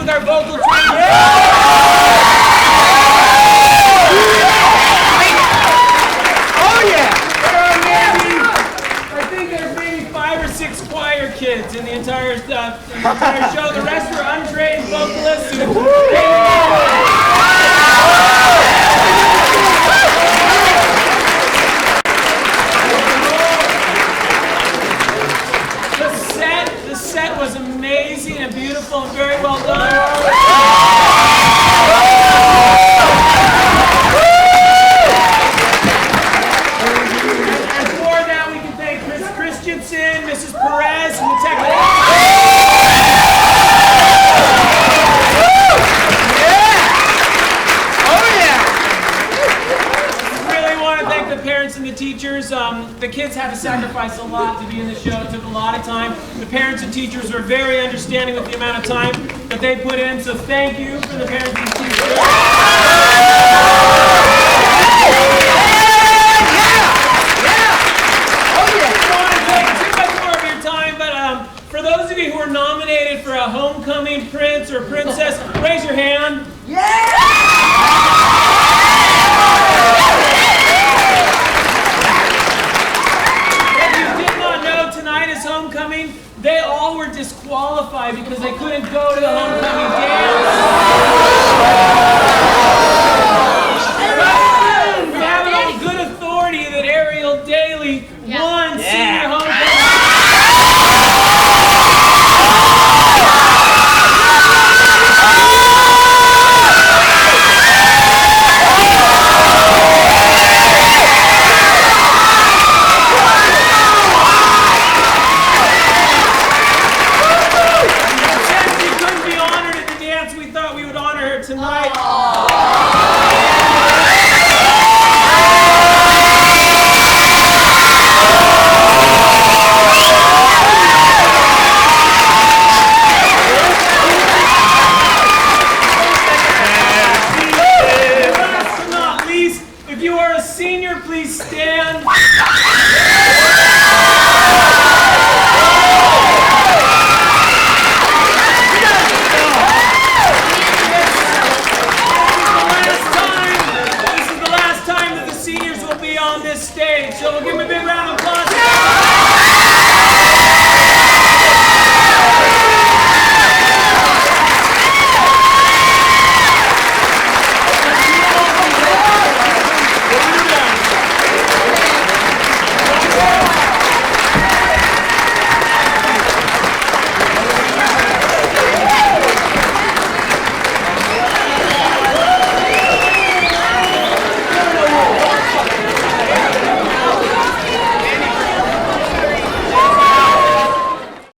Our vocal training. Oh yeah! I think there's maybe 5 or 6 choir kids in the entire show. The rest are untrained vocalists. The set was amazing and beautiful and very well done. And for that, we can thank Chris Christensen, Mrs. Perez, and the technical. The parents and the teachers. The kids had to sacrifice a lot to be in the show. It took a lot of time. The parents and teachers were very understanding with the amount of time that they put in. So thank you for the parents and teachers. I don't want to take too much more of your time, but for those of you who are nominated for a homecoming prince or princess, raise your hand. Homecoming, they all were disqualified because they couldn't go to the homecoming dance. We have it on good authority that Ariel Daly won senior homecoming. Tonight. Last but not least, if you are a senior, please stand. Stage, so we'll give him a big round of